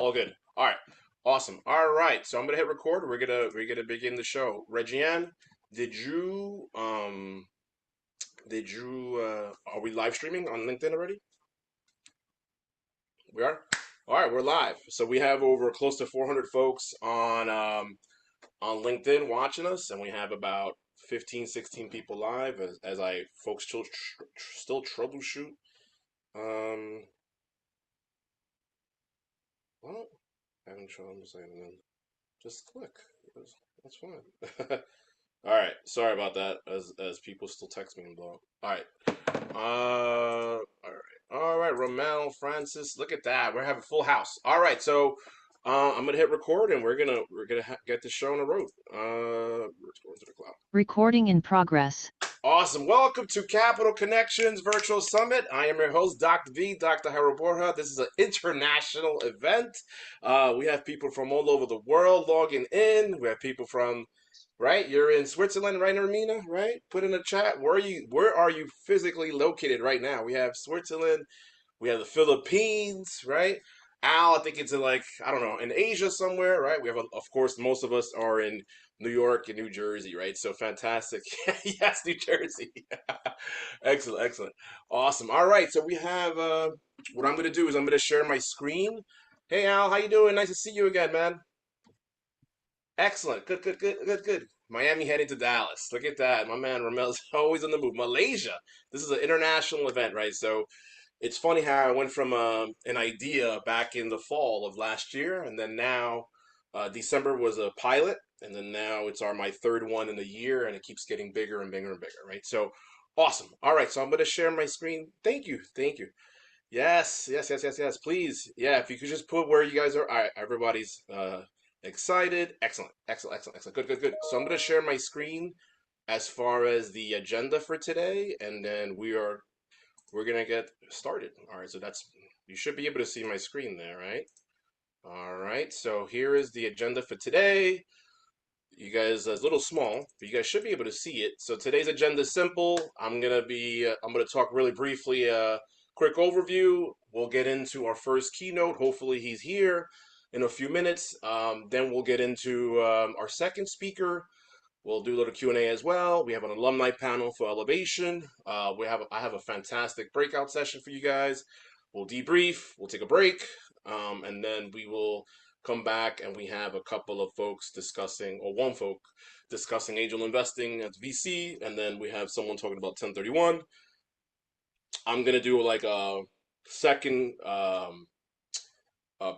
All good. All right. Awesome. All right. So I'm gonna hit record. We're gonna begin the show. Regiane, did you are we live streaming on LinkedIn already? We are? All right, we're live. So we have over close to 400 folks on LinkedIn watching us, and we have about 15, 16 people live as I folks still troubleshoot. Um, well, having trouble saying just click. That's fine. All right, sorry about that. As people still text me and blow up. All right, all right. Romel, Francis, look at that. We're having a full house. All right, so I'm gonna hit record and we're gonna get the show on the road. Let's go into the cloud. Recording in progress. Awesome. Welcome to Capital Connections Virtual Summit. I am your host, Dr. V, Dr. Harold Borja. This is an international event. We have people from all over the world logging in. We have people from, right? You're in Switzerland, right, Ermina? Right? Put in the chat. Where are you physically located right now? We have Switzerland. We have the Philippines, right? Al, I think it's in like, I don't know, in Asia somewhere, right? We have, of course, most of us are in New York and New Jersey, right? So fantastic. Yes, New Jersey. Excellent, excellent. Awesome. All right, so we have what I'm gonna do is I'm gonna share my screen. Hey Al, how you doing? Nice to see you again, man. Excellent. Good, good, good, good, good. Miami heading to Dallas. Look at that. My man Ramel's always on the move. Malaysia. This is an international event, right? So it's funny how I went from an idea back in the fall of last year, and then now December was a pilot, and then now it's my third one in the year, and it keeps getting bigger and bigger and bigger, right? So awesome. All right, so I'm going to share my screen. Thank you, thank you. Yes, yes, yes, yes, yes. Please, yeah. If you could just put where you guys are. All right, everybody's excited. Excellent, excellent, excellent, excellent. Good, good, good. So I'm going to share my screen as far as the agenda for today, and then we're gonna get started. All right, so you should be able to see my screen there, right? All right, so here is the agenda for today. You guys, it's a little small, but you guys should be able to see it. So today's agenda is simple. I'm gonna talk really briefly, quick overview. We'll get into our first keynote. Hopefully he's here in a few minutes. Then we'll get into our second speaker. We'll do a little Q&A as well. We have an alumni panel for Elevation. I have a fantastic breakout session for you guys. We'll debrief, we'll take a break, and then we will come back and we have a couple of folks discussing, or one folk discussing angel investing at VC, and then we have someone talking about 1031. I'm gonna do like a second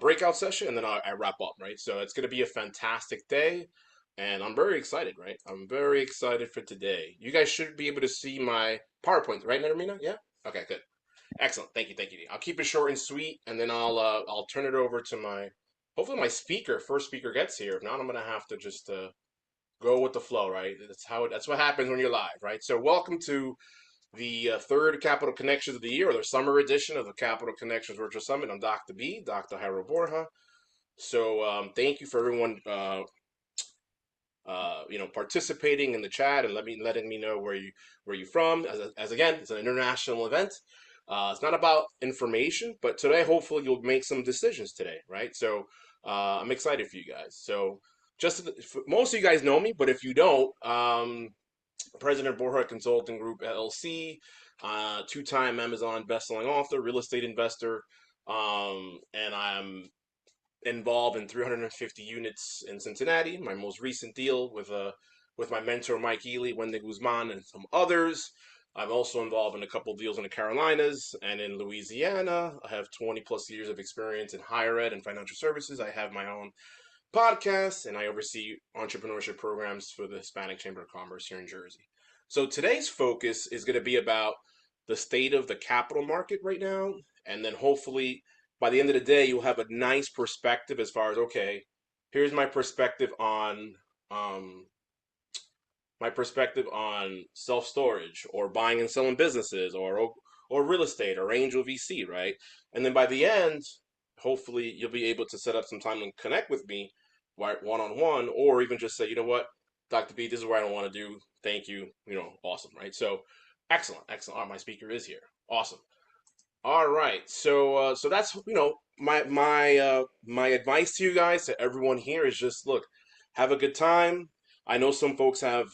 breakout session, and then I wrap up, right? So it's gonna be a fantastic day. And I'm very excited, right? I'm very excited for today. You guys should be able to see my PowerPoint, right, Natamina? Yeah? Okay, good. Excellent. Thank you, thank you. I'll keep it short and sweet, and then I'll turn it over to hopefully my first speaker gets here. If not, I'm gonna have to just go with the flow, right? That's what happens when you're live, right? So welcome to the third Capital Connections of the year, or the summer edition of the Capital Connections Virtual Summit. I'm Dr. B, Dr. Harold Borja. So thank you for everyone participating in the chat and letting me know where you're from. As again, it's an international event. It's not about information, but today hopefully you'll make some decisions today, right? So I'm excited for you guys. So most of you guys know me, but if you don't, President Borja Consulting Group LLC, two-time Amazon best-selling author, real estate investor, and I'm involved in 350 units in Cincinnati. My most recent deal with my mentor Mike Ely, Wendy Guzman, and some others. I'm also involved in a couple of deals in the Carolinas and in Louisiana. I have 20 plus years of experience in higher ed and financial services. I have my own podcast and I oversee entrepreneurship programs for the Hispanic Chamber of Commerce here in Jersey. So today's focus is going to be about the state of the capital market right now, and then hopefully by the end of the day, you'll have a nice perspective as far as, okay, here's um, my perspective on self-storage or buying and selling businesses or real estate or angel VC, right? And then by the end, hopefully you'll be able to set up some time and connect with me one-on-one, or even just say, you know what, Dr. B, this is what I don't want to do. Thank you. Awesome, right? So excellent, excellent. All right, my speaker is here. Awesome. All right, so that's my advice to you guys, to everyone here, is just look, have a good time. I know some folks have,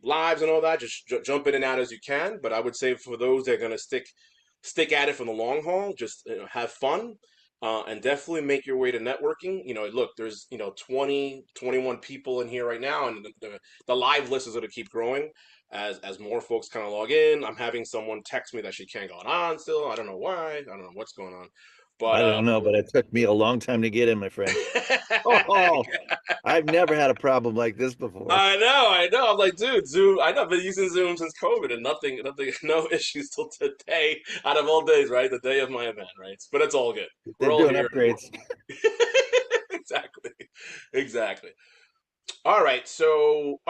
lives and all that. Just jump in and out as you can. But I would say for those that are gonna stick at it for the long haul, just have fun, and definitely make your way to networking. Look, there's 20, 21 people in here right now, and the live list is gonna keep growing as more folks kind of log in. I'm having someone text me that she can't go on still. I don't know why. I don't know what's going on. But I don't know, but it took me a long time to get in, my friend. Oh, I've never had a problem like this before. I know. I'm like, dude, Zoom. I know I've been using Zoom since COVID, and nothing, no issues till today. Out of all days, right? The day of my event, right? But it's all good. They're We're all doing here. upgrades. Exactly, exactly. All right. So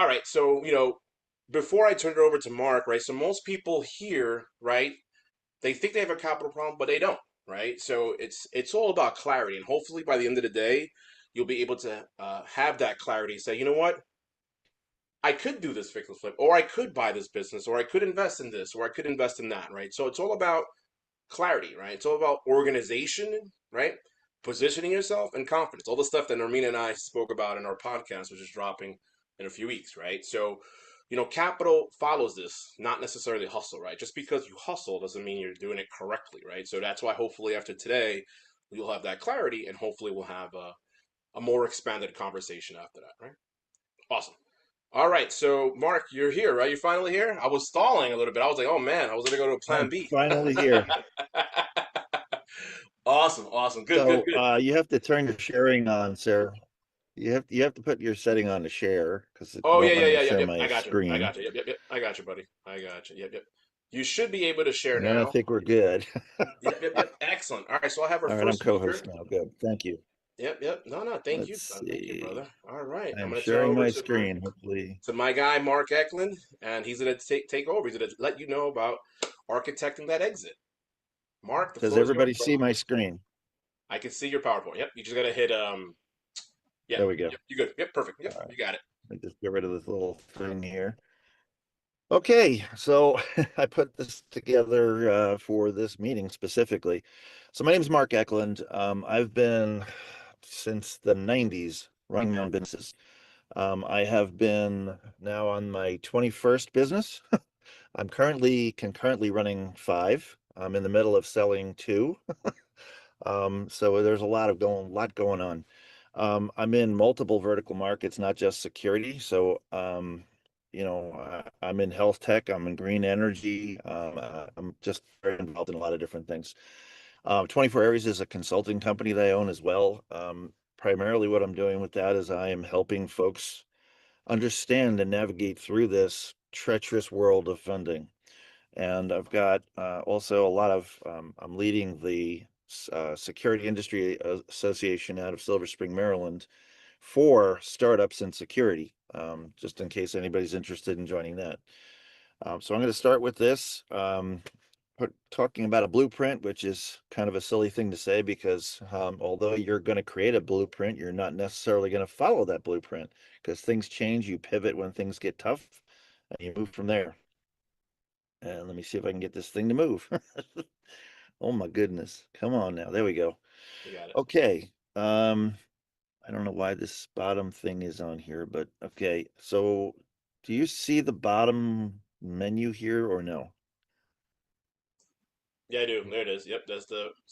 before I turn it over to Mark, right? So most people here, right? They think they have a capital problem, but they don't, right? So it's all about clarity, and hopefully by the end of the day, you'll be able to have that clarity. Say, you know what? I could do this fix and flip, or I could buy this business, or I could invest in this, or I could invest in that, right? So it's all about clarity, right? It's all about organization, right? Positioning yourself and confidence. All the stuff that Normina and I spoke about in our podcast, which is dropping in a few weeks, right? So, capital follows this, not necessarily hustle, right? Just because you hustle doesn't mean you're doing it correctly, right? So that's why hopefully after today, you'll have that clarity, and hopefully we'll have a more expanded conversation after that, right? Awesome. All right, so Mark, you're here, right? You're finally here. I was stalling a little bit. I was like, oh man, I was gonna go to Plan I'm B. finally here. Awesome, awesome, good, good, So good. you have to turn your sharing on, Sarah. You have to put your setting on to share because it Oh yeah, won't yeah, let me yeah, yep, share yep. my I got you. I screen. got you. Yep, yep, yep. I got you, buddy. I got you. Yep, yep. You should be able to share And then I now. think we're good. Yep, yep, yep. Excellent. All right, so I have our All right, I'm first speaker. co-host now. Good. Thank you. Yep, yep. No, no, thank you. Let's Thank you, see. brother. All right, I'm I'm gonna turn sharing over my to my screen. Hopefully. guy Mark Eklund, and he's gonna take over. He's gonna let you know about architecting that exit. Mark, the Does floor is yours, everybody brother. see my screen? I can see your PowerPoint. Yep, you just gotta hit yeah, There we go. yep, you good. Yep, perfect. Yep, All right. you got it. Let me just get rid of this little thing here. Okay, so I put this together for this meeting specifically. So my name is Mark Eklund. I've been since the 90s running my own businesses. I have been now on my 21st business. I'm concurrently running five. I'm in the middle of selling two. So there's lot going on. I'm in multiple vertical markets, not just security. So, I'm in health tech, I'm in green energy. I'm just very involved in a lot of different things. 24 Areas is a consulting company that I own as well. Primarily what I'm doing with that is I am helping folks understand and navigate through this treacherous world of funding. And I've got also a lot of, I'm leading the Security Industry Association out of Silver Spring, Maryland for startups in security, just in case anybody's interested in joining that. So I'm going to start with this, talking about a blueprint, which is kind of a silly thing to say because although you're going to create a blueprint, you're not necessarily going to follow that blueprint because things change, you pivot when things get tough, and you move from there. And let me see if I can get this thing to move. Oh my goodness. Come on now. There we go. You got it. Okay. I don't know why this bottom thing is on here, but okay. So do you see the bottom menu here or no? Yeah, I do. There it is. Yep,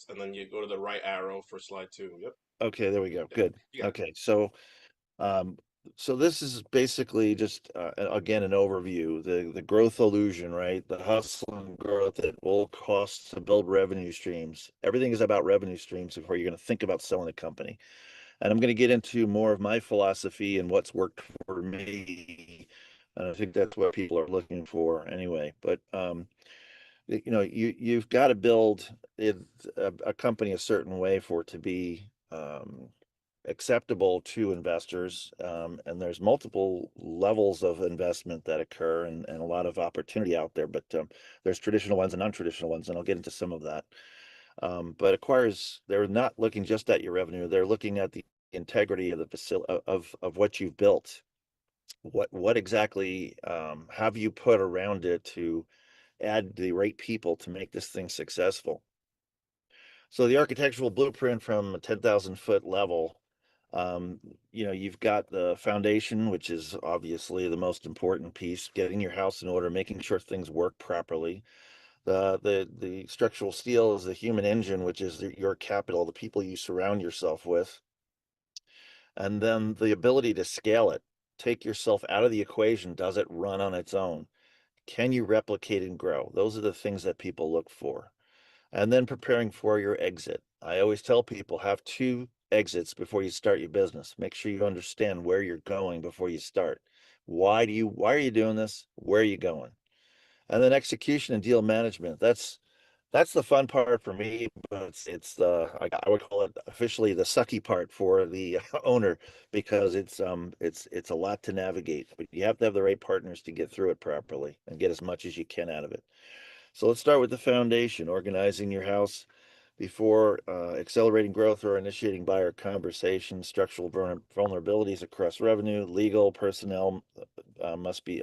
and then you go to the right arrow for slide two. Yep. Okay, there we go. Yep. Good. You got it. Okay. Um, so this is basically just again an overview, the growth illusion, right? The hustle and growth that will cost to build revenue streams. Everything is about revenue streams before you're going to think about selling a company. And I'm going to get into more of my philosophy and what's worked for me. And I think that's what people are looking for anyway. But you've got to build a company a certain way for it to be acceptable to investors. And there's multiple levels of investment that occur and a lot of opportunity out there. But there's traditional ones and non-traditional ones, and I'll get into some of that. But acquirers, they're not looking just at your revenue; they're looking at the integrity of the facility of what you've built. What exactly have you put around it to add the right people to make this thing successful? So the architectural blueprint from a 10,000-foot level, um, you've got the foundation, which is obviously the most important piece, getting your house in order, making sure things work properly. The structural steel is the human engine, which is your capital, the people you surround yourself with, and then the ability to scale it. Take yourself out of the equation. Does it run on its own? Can you replicate and grow? Those are the things that people look for. And then preparing for your exit. I always tell people have two exits before you start your business. Make sure you understand where you're going before you start. Why are you doing this? Where are you going? And then execution and deal management. That's the fun part for me, but it's the I would call it officially the sucky part for the owner, because it's a lot to navigate. But you have to have the right partners to get through it properly and get as much as you can out of it. So let's start with the foundation, organizing your house before accelerating growth or initiating buyer conversations. Structural vulnerabilities across revenue, legal, personnel must be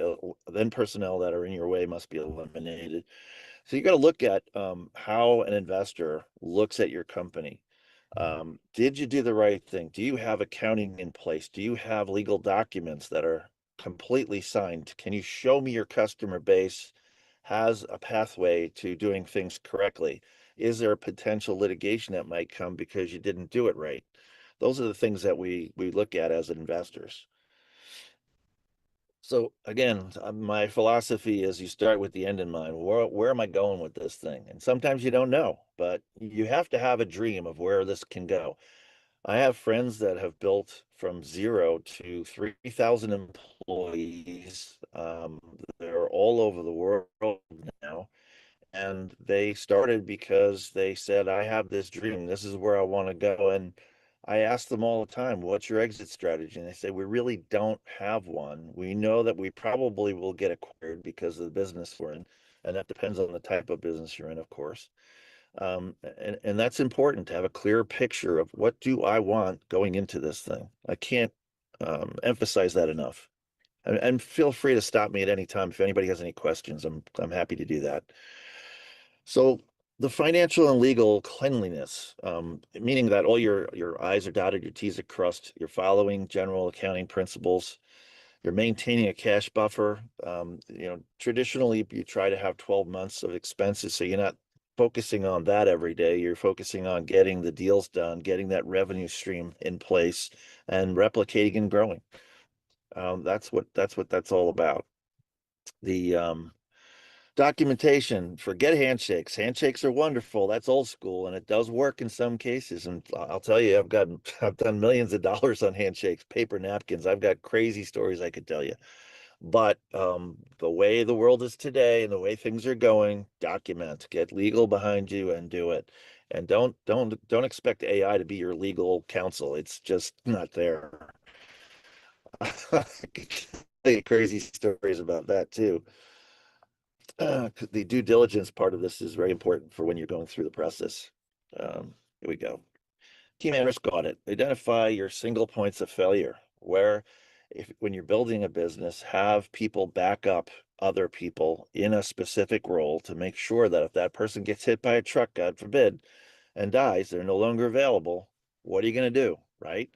then personnel that are in your way must be eliminated. So you got to look at how an investor looks at your company. Did you do the right thing? Do you have accounting in place? Do you have legal documents that are completely signed? Can you show me your customer base has a pathway to doing things correctly? Is there a potential litigation that might come because you didn't do it right? Those are the things that we look at as investors. So again, my philosophy is you start with the end in mind. Where am I going with this thing? And sometimes you don't know, but you have to have a dream of where this can go. I have friends that have built from 0 to 3,000 employees. They're all over the world now. And they started because they said, I have this dream. This is where I want to go. And I ask them all the time, what's your exit strategy? And they say, we really don't have one. We know that we probably will get acquired because of the business we're in. And that depends on the type of business you're in, of course. And that's important to have a clear picture of what do I want going into this thing. I can't emphasize that enough. And feel free to stop me at any time if anybody has any questions. I'm happy to do that. So the financial and legal cleanliness, meaning that all your I's are dotted, your T's are crossed, you're following general accounting principles, you're maintaining a cash buffer. Traditionally you try to have 12 months of expenses, so you're not focusing on that every day. You're focusing on getting the deals done, getting that revenue stream in place, and replicating and growing. That's what that's all about. The documentation, forget handshakes. Handshakes are wonderful. That's old school, and it does work in some cases. And I'll tell you, I've done millions of dollars on handshakes, paper napkins. I've got crazy stories I could tell you. But the way the world is today and the way things are going, document, get legal behind you, and do it. And don't expect AI to be your legal counsel. It's just not there. I could tell you crazy stories about that too. The due diligence part of this is very important for when you're going through the process. Here we go. Team and risk audit. Identify your single points of failure. Where, if when you're building a business, have people back up other people in a specific role to make sure that if that person gets hit by a truck, God forbid, and dies, they're no longer available. What are you going to do, right?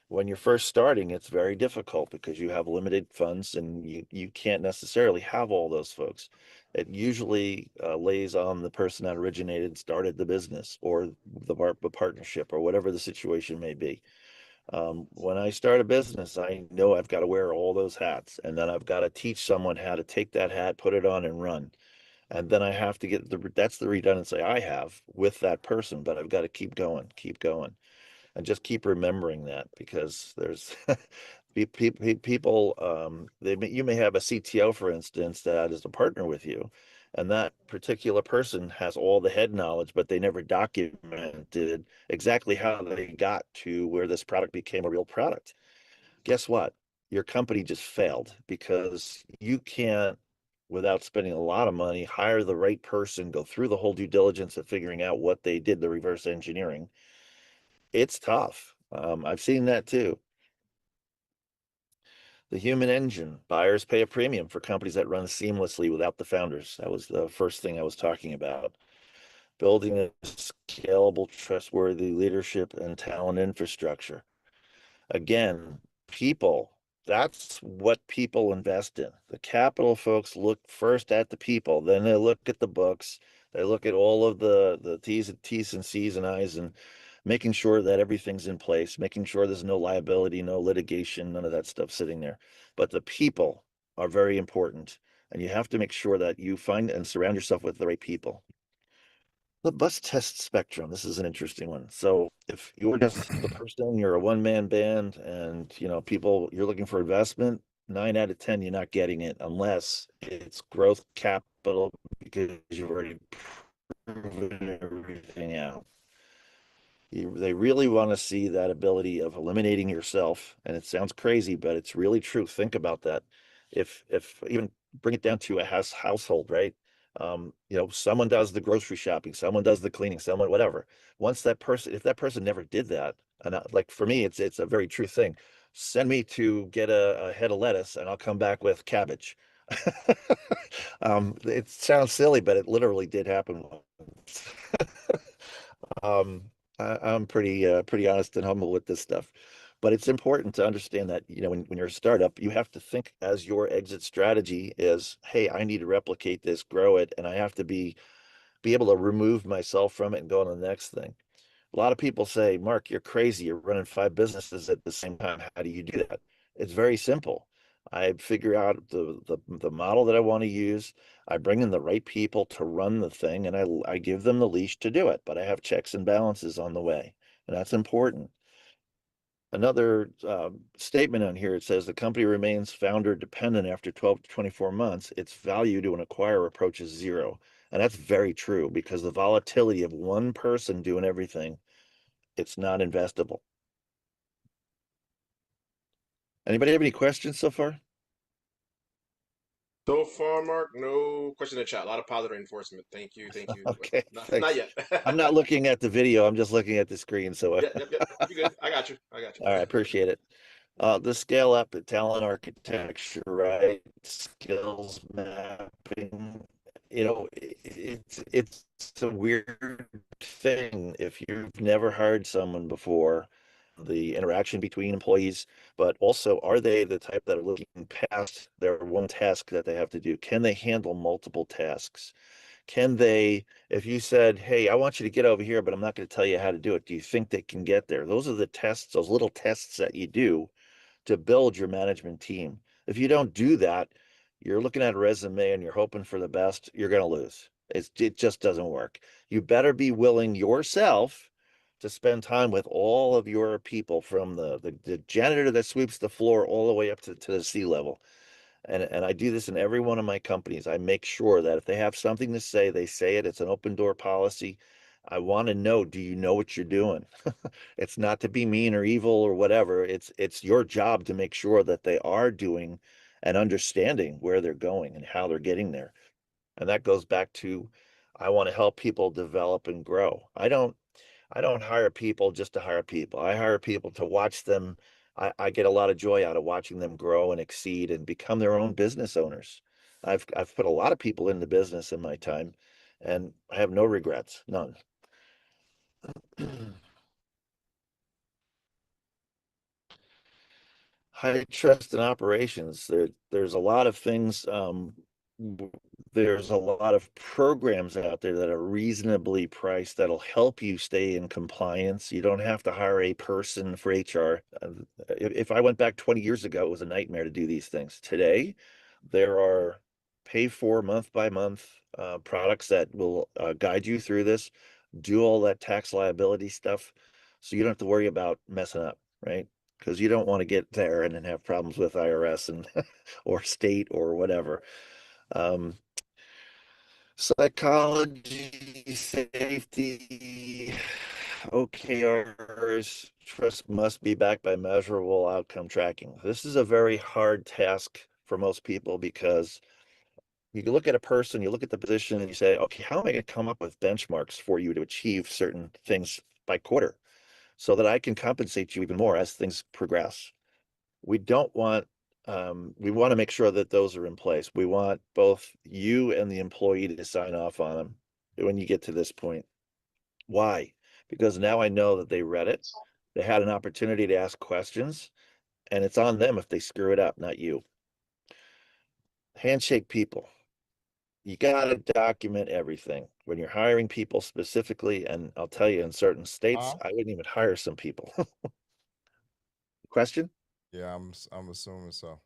When you're first starting, it's very difficult because you have limited funds and you can't necessarily have all those folks. It usually lays on the person that originated, started the business, or the partnership, or whatever the situation may be. When I start a business, I know I've got to wear all those hats, and then I've got to teach someone how to take that hat, put it on, and run. And then I have to get that's the redundancy I have with that person, but I've got to keep going, and just keep remembering that, because there's people, you may have a CTO, for instance, that is a partner with you, and that particular person has all the head knowledge, but they never documented exactly how they got to where this product became a real product. Guess what? Your company just failed because you can't, without spending a lot of money, hire the right person, go through the whole due diligence of figuring out what they did, the reverse engineering. It's tough. I've seen that too. The human engine. Buyers pay a premium for companies that run seamlessly without the founders. That was the first thing I was talking about. building a scalable, trustworthy leadership and talent infrastructure. Again, people, that's what people invest in. The capital folks look first at the people, then they look at the books, they look at all of the T's and C's and I's and making sure that everything's in place, making sure there's no liability, no litigation, none of that stuff sitting there. But the people are very important, and you have to make sure that you find and surround yourself with the right people. The bus test spectrum. This is an interesting one. So if you're just the person, you're a one-man band, and people, you're looking for investment, 9 out of 10, you're not getting it unless it's growth capital because you've already proven everything out. They really want to see that ability of eliminating yourself. And it sounds crazy, but it's really true. Think about that. If even bring it down to a household, right? Someone does the grocery shopping, someone does the cleaning, someone, whatever. If that person never did that, and like for me, it's a very true thing. Send me to get a head of lettuce and I'll come back with cabbage. It sounds silly, but it literally did happen once. Um, I'm pretty honest and humble with this stuff, but it's important to understand that when you're a startup, you have to think as your exit strategy is, hey, I need to replicate this, grow it, and I have to be able to remove myself from it and go on to the next thing. A lot of people say, Mark, you're crazy. You're running 5 businesses at the same time. How do you do that? It's very simple. I figure out the model that I want to use. I bring in the right people to run the thing, and I give them the leash to do it. But I have checks and balances on the way, and that's important. Another statement on here, it says the company remains founder dependent after 12 to 24 months. Its value to an acquirer approaches zero. And that's very true because the volatility of one person doing everything, it's not investable. Anybody have any questions so far? So far, Mark, no question in the chat. A lot of positive reinforcement. Thank you, thank you. But Okay, not thanks. yet. I'm not looking at the video. I'm just looking at the screen. So, Yep, yep, yep. You good? I got you. I got you. all right, appreciate it. The scale up, the talent architecture, right? Skills mapping. It's a weird thing if you've never hired someone before, the interaction between employees, but also are they the type that are looking past their one task that they have to do? Can they handle multiple tasks? Can they, if you said, hey, I want you to get over here, but I'm not going to tell you how to do it, do you think they can get there? Those are the tests, those little tests that you do to build your management team. If you don't do that, you're looking at a resume and you're hoping for the best, you're going to lose. It just doesn't work. You better be willing yourself to spend time with all of your people from the janitor that sweeps the floor all the way up to the C level. And I do this in every one of my companies. I make sure that if they have something to say, they say it. It's an open door policy. I want to know, do you know what you're doing? It's not to be mean or evil or whatever. It's your job to make sure that they are doing and understanding where they're going and how they're getting there. And that goes back to I want to help people develop and grow. I don't hire people just to hire people. I hire people to watch them. I get a lot of joy out of watching them grow and exceed and become their own business owners. I've put a lot of people in the business in my time, and I have no regrets, none. High trust in operations. There's a lot of things. There's a lot of programs out there that are reasonably priced that'll help you stay in compliance. You don't have to hire a person for HR. If I went back 20 years ago, it was a nightmare to do these things. Today, there are pay for month by month products that will guide you through this, do all that tax liability stuff, so you don't have to worry about messing up, right? Because you don't want to get there and then have problems with IRS and or state or whatever. Um, Psychology, safety, OKRs, trust must be backed by measurable outcome tracking. This is a very hard task for most people because you can look at a person, you look at the position, and you say, okay, how am I going to come up with benchmarks for you to achieve certain things by quarter so that I can compensate you even more as things progress? We don't want we want to make sure that those are in place. We want both you and the employee to sign off on them when you get to this point. Why? Because now I know that they read it, they had an opportunity to ask questions, and it's on them if they screw it up, not you. Handshake people. You got to document everything when you're hiring people specifically. And I'll tell you, in certain states, Huh? I wouldn't even hire some people. Question? Yeah, I'm assuming so.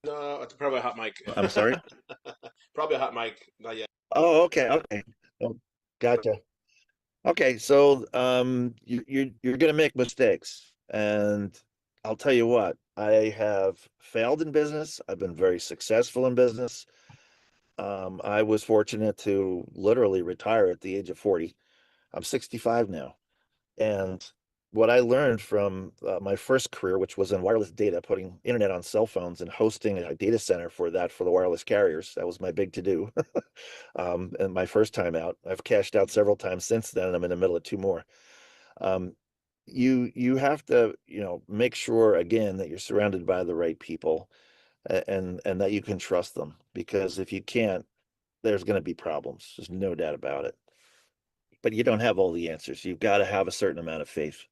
No, it's probably a hot mic. I'm sorry. Probably a hot mic. Not yet. Oh, okay, okay. Oh, gotcha. Okay, so you're gonna make mistakes, and I'll tell you what, I have failed in business. I've been very successful in business. I was fortunate to literally retire at the age of 40. I'm 65 now. And what I learned from my first career, which was in wireless data, putting internet on cell phones and hosting a data center for that for the wireless carriers, that was my big to do. And my first time out, I've cashed out several times since then, and I'm in the middle of two more. Um, you have to, make sure again that you're surrounded by the right people, and that you can trust them, because if you can't, there's going to be problems. There's no doubt about it. But you don't have all the answers. You've got to have a certain amount of faith.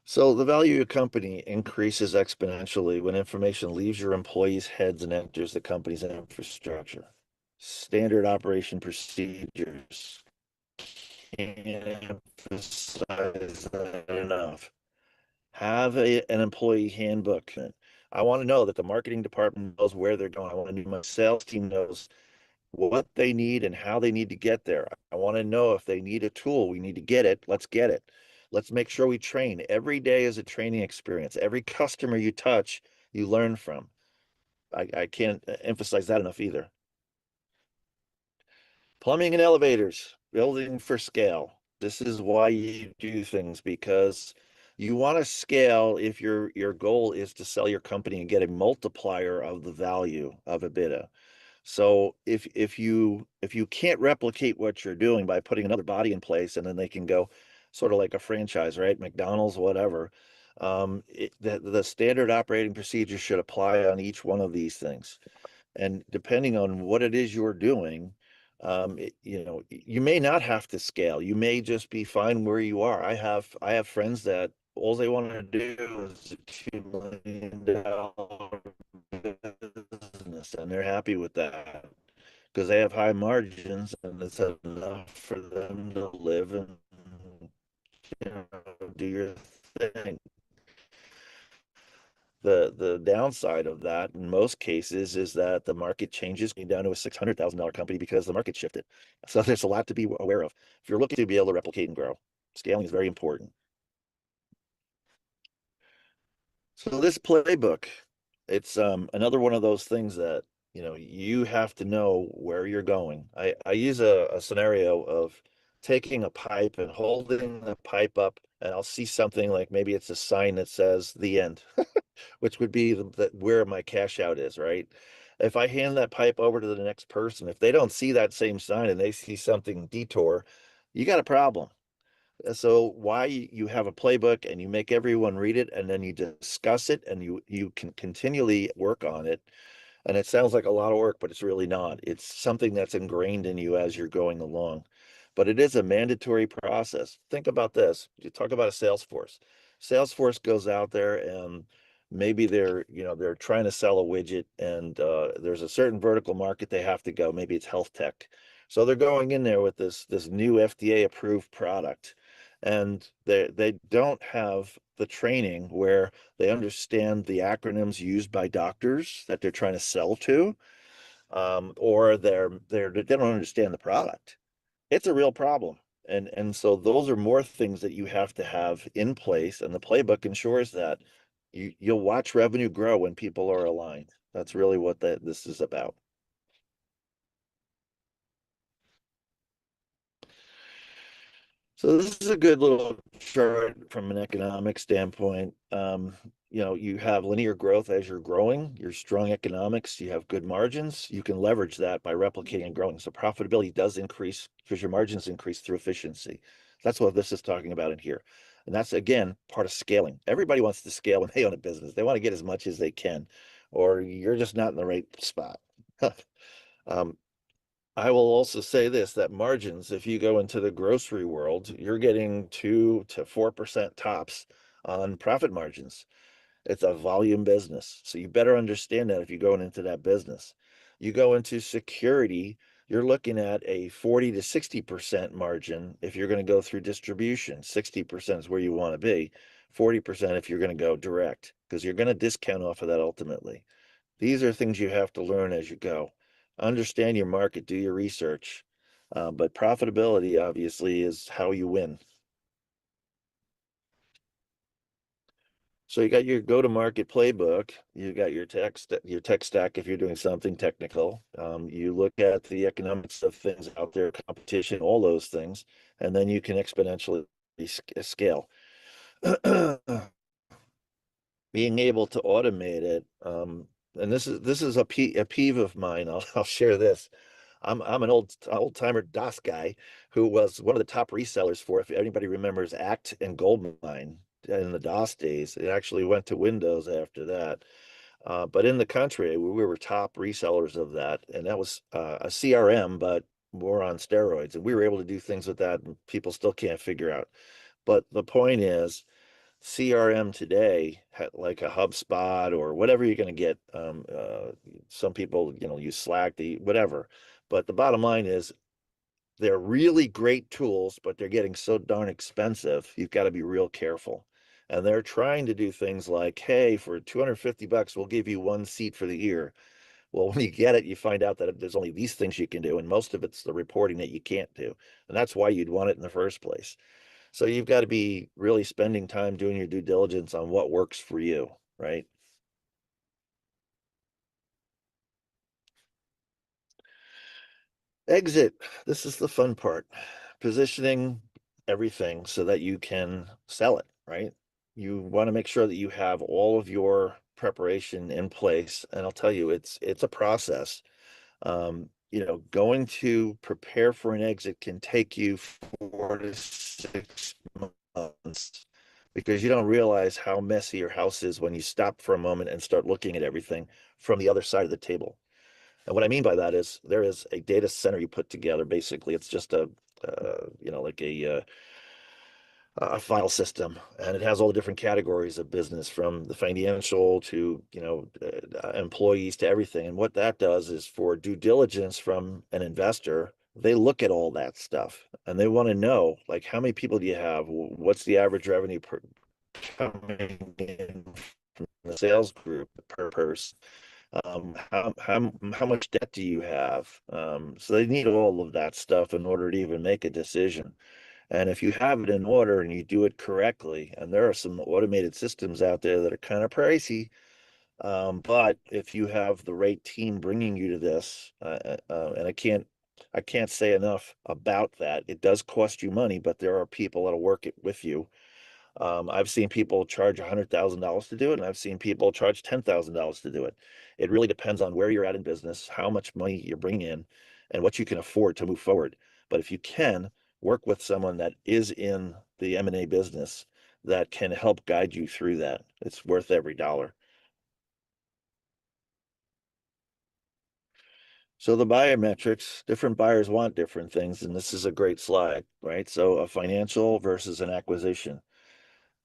So the value of your company increases exponentially when information leaves your employees' heads and enters the company's infrastructure. Standard operation procedures. Can't emphasize that enough. Have an employee handbook. I want to know that the marketing department knows where they're going. I want to know my sales team knows what they need and how they need to get there. I want to know if they need a tool, we need to get it. Let's get it. Let's make sure we train. Every day is a training experience. Every customer you touch, you learn from. I can't emphasize that enough either. Plumbing and elevators, building for scale. This is why you do things, because you want to scale if your goal is to sell your company and get a multiplier of the value of EBITDA. So if you can't replicate what you're doing by putting another body in place, and then they can go sort of like a franchise, right? McDonald's, whatever. The standard operating procedure should apply on each one of these things. And depending on what it is you're doing, you may not have to scale. You may just be fine where you are. I have friends that all they want to do is a $2 million business, and they're happy with that because they have high margins and it's enough for them to live and you know, do your thing. The downside of that in most cases is that the market changes down to a $600,000 company because the market shifted. So there's a lot to be aware of. If you're looking to be able to replicate and grow, scaling is very important. So this playbook, it's another one of those things that you have to know where you're going. I use a scenario of taking a pipe and holding the pipe up, and I'll see something like maybe it's a sign that says the end, which would be where my cash out is, right? If I hand that pipe over to the next person, if they don't see that same sign and they see something detour, you got a problem. So why you have a playbook and you make everyone read it and then you discuss it and you can continually work on it. And it sounds like a lot of work, but it's really not. It's something that's ingrained in you as you're going along. But it is a mandatory process. Think about this. You talk about a Salesforce. Salesforce goes out there and maybe they're trying to sell a widget, and there's a certain vertical market they have to go. Maybe it's health tech. So they're going in there with this new FDA approved product, and they don't have the training where they understand the acronyms used by doctors that they're trying to sell to, or they don't understand the product. It's a real problem. And so those are more things that you have to have in place, and the playbook ensures that you'll watch revenue grow when people are aligned. That's really what this is about. So this is a good little chart from an economic standpoint. You have linear growth as you're growing, your strong economics, you have good margins, you can leverage that by replicating and growing. So profitability does increase because your margins increase through efficiency. That's what this is talking about in here. And that's again part of scaling. Everybody wants to scale when they own a business. They want to get as much as they can, or you're just not in the right spot. Um, I will also say this, that margins, if you go into the grocery world, you're getting 2 to 4% tops on profit margins. It's a volume business. So you better understand that if you're going into that business. You go into security, you're looking at a 40 to 60% margin if you're going to go through distribution. 60% is where you want to be. 40% if you're going to go direct, because you're going to discount off of that ultimately. These are things you have to learn as you go. Understand your market, do your research. But profitability obviously is how you win. So you got your go-to-market playbook, you got your tech stack if you're doing something technical. You look at the economics of things out there, competition, all those things, and then you can exponentially scale. Being able to automate it, and this is a peeve of mine. I'll share this. I'm an old timer DOS guy who was one of the top resellers for, if anybody remembers, Act and Goldmine in the DOS days. It actually went to Windows after that. But in the country, we were top resellers of that, and that was a CRM, but more on steroids. And we were able to do things with that, and people still can't figure out. But the point is, CRM today, like a HubSpot or whatever you're going to get. Some people, use Slack, whatever. But the bottom line is they're really great tools, but they're getting so darn expensive. You've got to be real careful. And they're trying to do things like, hey, for $250, we'll give you one seat for the year. Well, when you get it, you find out that there's only these things you can do, and most of it's the reporting that you can't do. And that's why you'd want it in the first place. So you've got to be really spending time doing your due diligence on what works for you, right? Exit. This is the fun part. Positioning everything so that you can sell it, right? You want to make sure that you have all of your preparation in place. And I'll tell you, it's a process. Going to prepare for an exit can take you 4 to 6 months because you don't realize how messy your house is when you stop for a moment and start looking at everything from the other side of the table. And what I mean by that is there is a data center you put together. Basically, it's just like a file system, and it has all the different categories of business from the financial to, employees to everything. And what that does is for due diligence from an investor, they look at all that stuff and they want to know, like, how many people do you have? What's the average revenue coming in from the sales group per person? How much debt do you have? So they need all of that stuff in order to even make a decision. And if you have it in order and you do it correctly, and there are some automated systems out there that are kind of pricey, but if you have the right team bringing you to this, and I can't say enough about that. It does cost you money, but there are people that'll work it with you. I've seen people charge $100,000 to do it, and I've seen people charge $10,000 to do it. It really depends on where you're at in business, how much money you're bringing in, and what you can afford to move forward. But if you can work with someone that is in the M&A business that can help guide you through that, it's worth every dollar. So the buyer metrics, different buyers want different things, and this is a great slide, right? So a financial versus an acquisition.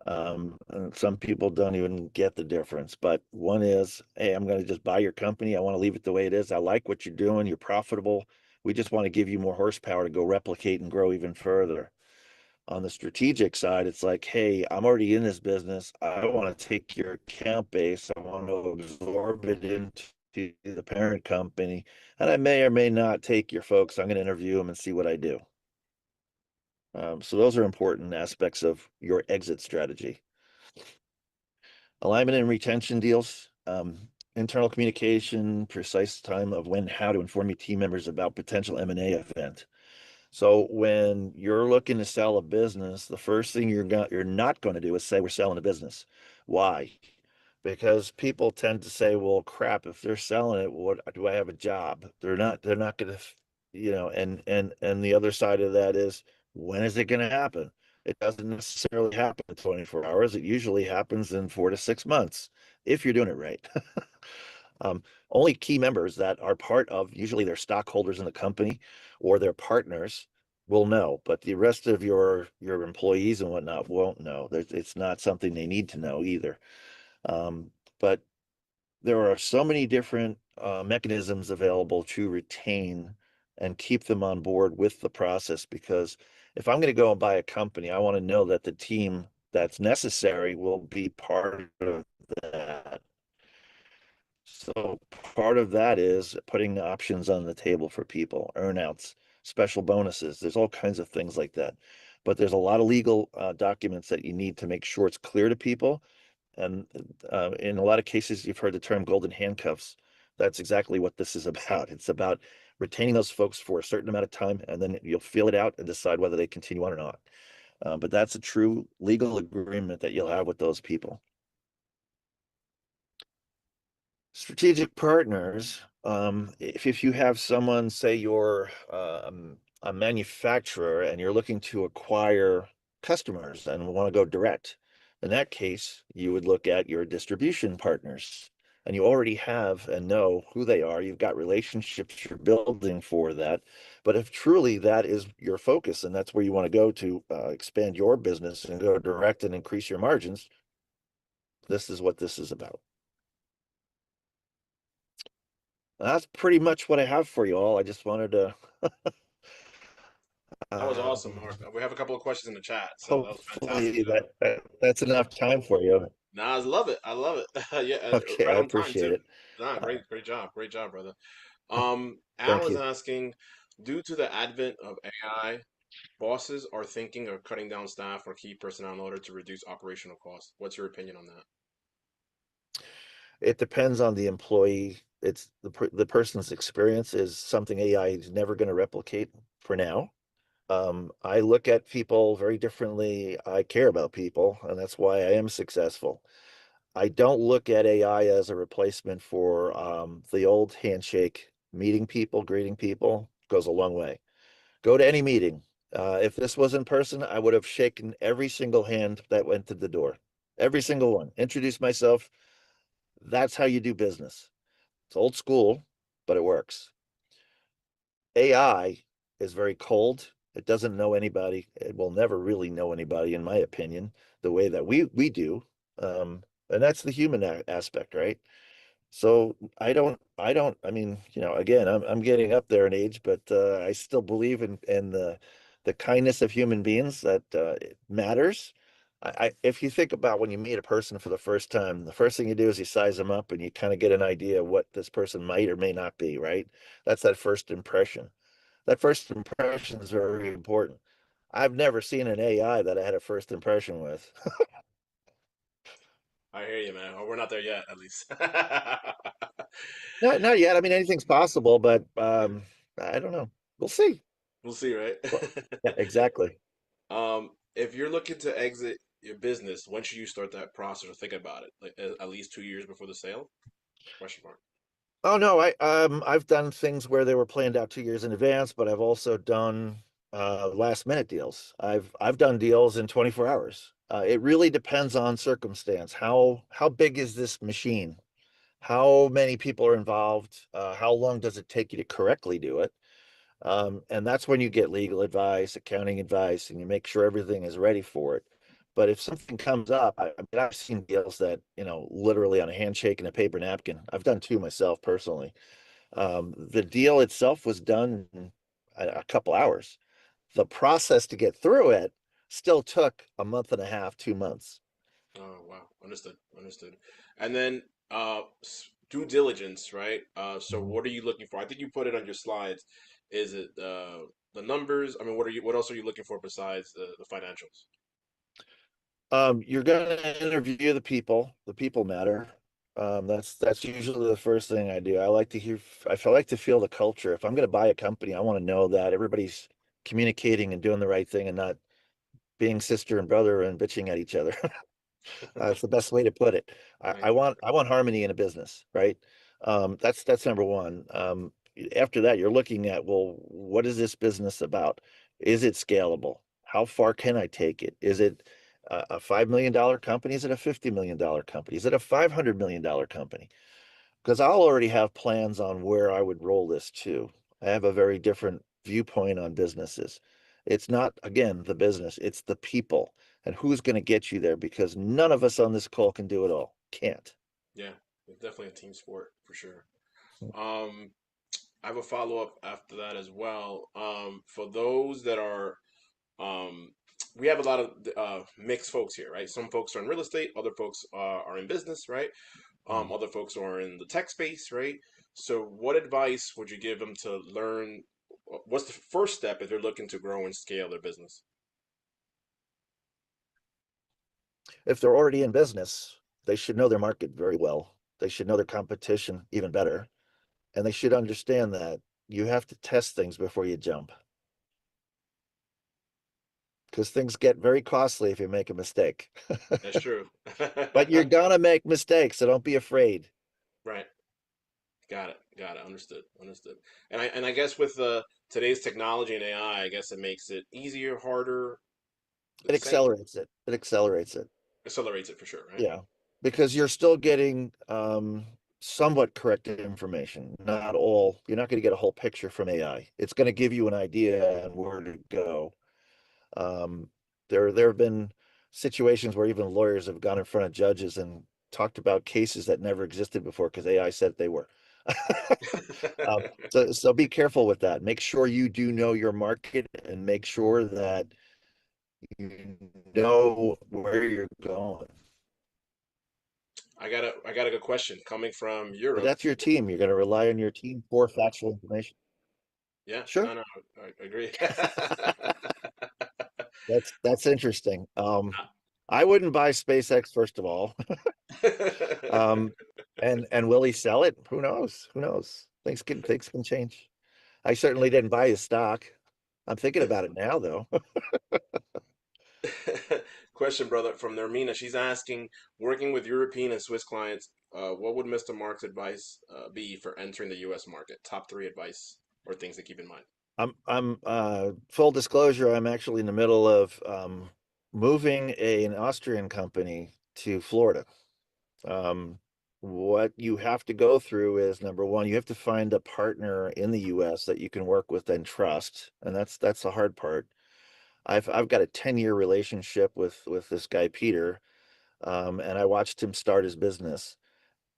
And some people don't even get the difference, but one is, hey, I'm going to just buy your company. I want to leave it the way it is. I like what you're doing. You're profitable. We just want to give you more horsepower to go replicate and grow even further. On the strategic side, it's like, hey, I'm already in this business. I want to take your account base. I want to absorb it into the parent company. And I may or may not take your folks. I'm going to interview them and see what I do. So those are important aspects of your exit strategy. Alignment and retention deals, internal communication, precise time of when, how to inform your team members about potential M&A event. So when you're looking to sell a business, the first thing you're not going to do is say we're selling a business. Why? Because people tend to say, well, crap, if they're selling it, what do I have a job? They're not going to, and the other side of that is, when is it going to happen? It doesn't necessarily happen in 24 hours. It usually happens in 4 to 6 months if you're doing it right. Only key members that are part of, usually they're stockholders in the company or their partners, will know, but the rest of your employees and whatnot won't know. It's not something they need to know either. But there are so many different mechanisms available to retain and keep them on board with the process, because if I'm going to go and buy a company, I want to know that the team that's necessary will be part of that. So part of that is putting options on the table for people, earnouts, special bonuses. There's all kinds of things like that. But there's a lot of legal documents that you need to make sure it's clear to people. And in a lot of cases, you've heard the term golden handcuffs. That's exactly what this is about. It's about retaining those folks for a certain amount of time, and then you'll feel it out and decide whether they continue on or not. But that's a true legal agreement that you'll have with those people. Strategic partners, if you have someone, say you're a manufacturer and you're looking to acquire customers and want to go direct, in that case, you would look at your distribution partners, and you already have and know who they are. You've got relationships you're building for that. But if truly that is your focus and that's where you want to go to expand your business and go direct and increase your margins, this is what this is about. That's pretty much what I have for you all. I just wanted to That was awesome, um, Mark. We have a couple of questions in the chat, so that was fantastic. hopefully that's enough time for you. Nah, I love it. I love it. Yeah, Okay, I right on time appreciate too. it. Nah, Uh, great job, brother. Al Thank is you. asking, due to the advent of AI, bosses are thinking of cutting down staff or key personnel in order to reduce operational costs. What's your opinion on that? It depends on the employee. It's the person's experience is something AI is never going to replicate for now. I look at people very differently. I care about people, and that's why I am successful. I don't look at AI as a replacement for the old handshake. Meeting people, greeting people goes a long way. Go to any meeting. If this was in person, I would have shaken every single hand that went to the door. Every single one. Introduce myself. That's how you do business. It's old school, but it works. AI is very cold. It doesn't know anybody. It will never really know anybody, in my opinion, the way that we do. And that's the human aspect, right? So I mean, again, I'm getting up there in age, but I still believe in the kindness of human beings, that it matters. If you think about when you meet a person for the first time, the first thing you do is you size them up and you kind of get an idea of what this person might or may not be, right? That's that first impression. That first impression is very important. I've never seen an AI that I had a first impression with. I hear you, man. Oh, we're not there yet, at least. Not yet. I mean, anything's possible, but I don't know. We'll see. We'll see, right? Well, yeah, exactly. If you're looking to exit your business, when should you start that process or think about it? Like at least 2 years before the sale? Question mark. Oh no, I've done things where they were planned out 2 years in advance, but I've also done last minute deals. I've done deals in 24 hours. It really depends on circumstance. How big is this machine? How many people are involved? How long does it take you to correctly do it? And that's when you get legal advice, accounting advice, and you make sure everything is ready for it. But if something comes up, I mean, I've seen deals that, literally on a handshake and a paper napkin. I've done two myself personally. The deal itself was done in a couple hours. The process to get through it still took a month and a half, 2 months. Oh, wow. Understood. Understood. And then due diligence, right? So Mhm. what are you looking for? I think you put it on your slides. Is it the numbers? I mean, what else are you looking for besides the financials? You're going to interview the people. The people matter. That's usually the first thing I do. I feel like to feel the culture. If I'm going to buy a company, I want to know that everybody's communicating and doing the right thing and not being sister and brother and bitching at each other. It's the best way to put it. I, Right. I want I want harmony in a business, right? That's number one. After that, you're looking at, well, what is this business about? Is it scalable? How far can I take it? Is it a $5 million company? Is it a $50 million company? Is it a $500 million company? because I'll already have plans on where I would roll this to. I have a very different viewpoint on businesses. It's not, again, the business, it's the people and who's going to get you there because none of us on this call can do it all. Can't. Yeah, it's definitely a team sport for sure. Um, I have a follow up after that as well. For those that are, um, we have a lot of mixed folks here, right? Some folks are in real estate, other folks are in business, right? Other folks are in the tech space, right? So, what advice would you give them to learn? What's the first step if they're looking to grow and scale their business? If they're already in business, they should know their market very well. They should know their competition even better. And they should understand that you have to test things before you jump because things get very costly if you make a mistake. That's true. But you're gonna make mistakes, so don't be afraid. Right. Got it. Got it. Understood. Understood. And I guess with today's technology and AI, I guess it makes it easier, harder, It the same, accelerates it. It accelerates it. accelerates it for sure, right? Yeah. Because you're still getting somewhat corrected information. Not all, you're not going to get a whole picture from AI. It's going to give you an idea and where to go. Um, there have been situations where even lawyers have gone in front of judges and talked about cases that never existed before because AI said they were. So be careful with that. Make sure you do know your market and make sure that you know where you're going. I got a good question coming from But Europe. that's your team. You're going to rely on your team for factual information. Yeah, Sure. no, no, I agree. That's interesting. I wouldn't buy SpaceX first of all. Um, and will he sell it? Who knows? Who knows? Things can change. I certainly didn't buy his stock. I'm thinking about it now though. Question, brother, from Nermina. She's asking, working with European and Swiss clients, what would Mr. Mark's advice be for entering the U.S. market? Top three advice or things to keep in mind. I'm full disclosure, I'm actually in the middle of moving an Austrian company to Florida. Um, what you have to go through is number one, you have to find a partner in the US that you can work with and trust, and that's the hard part. I've got a 10-year relationship with this guy Peter, and I watched him start his business,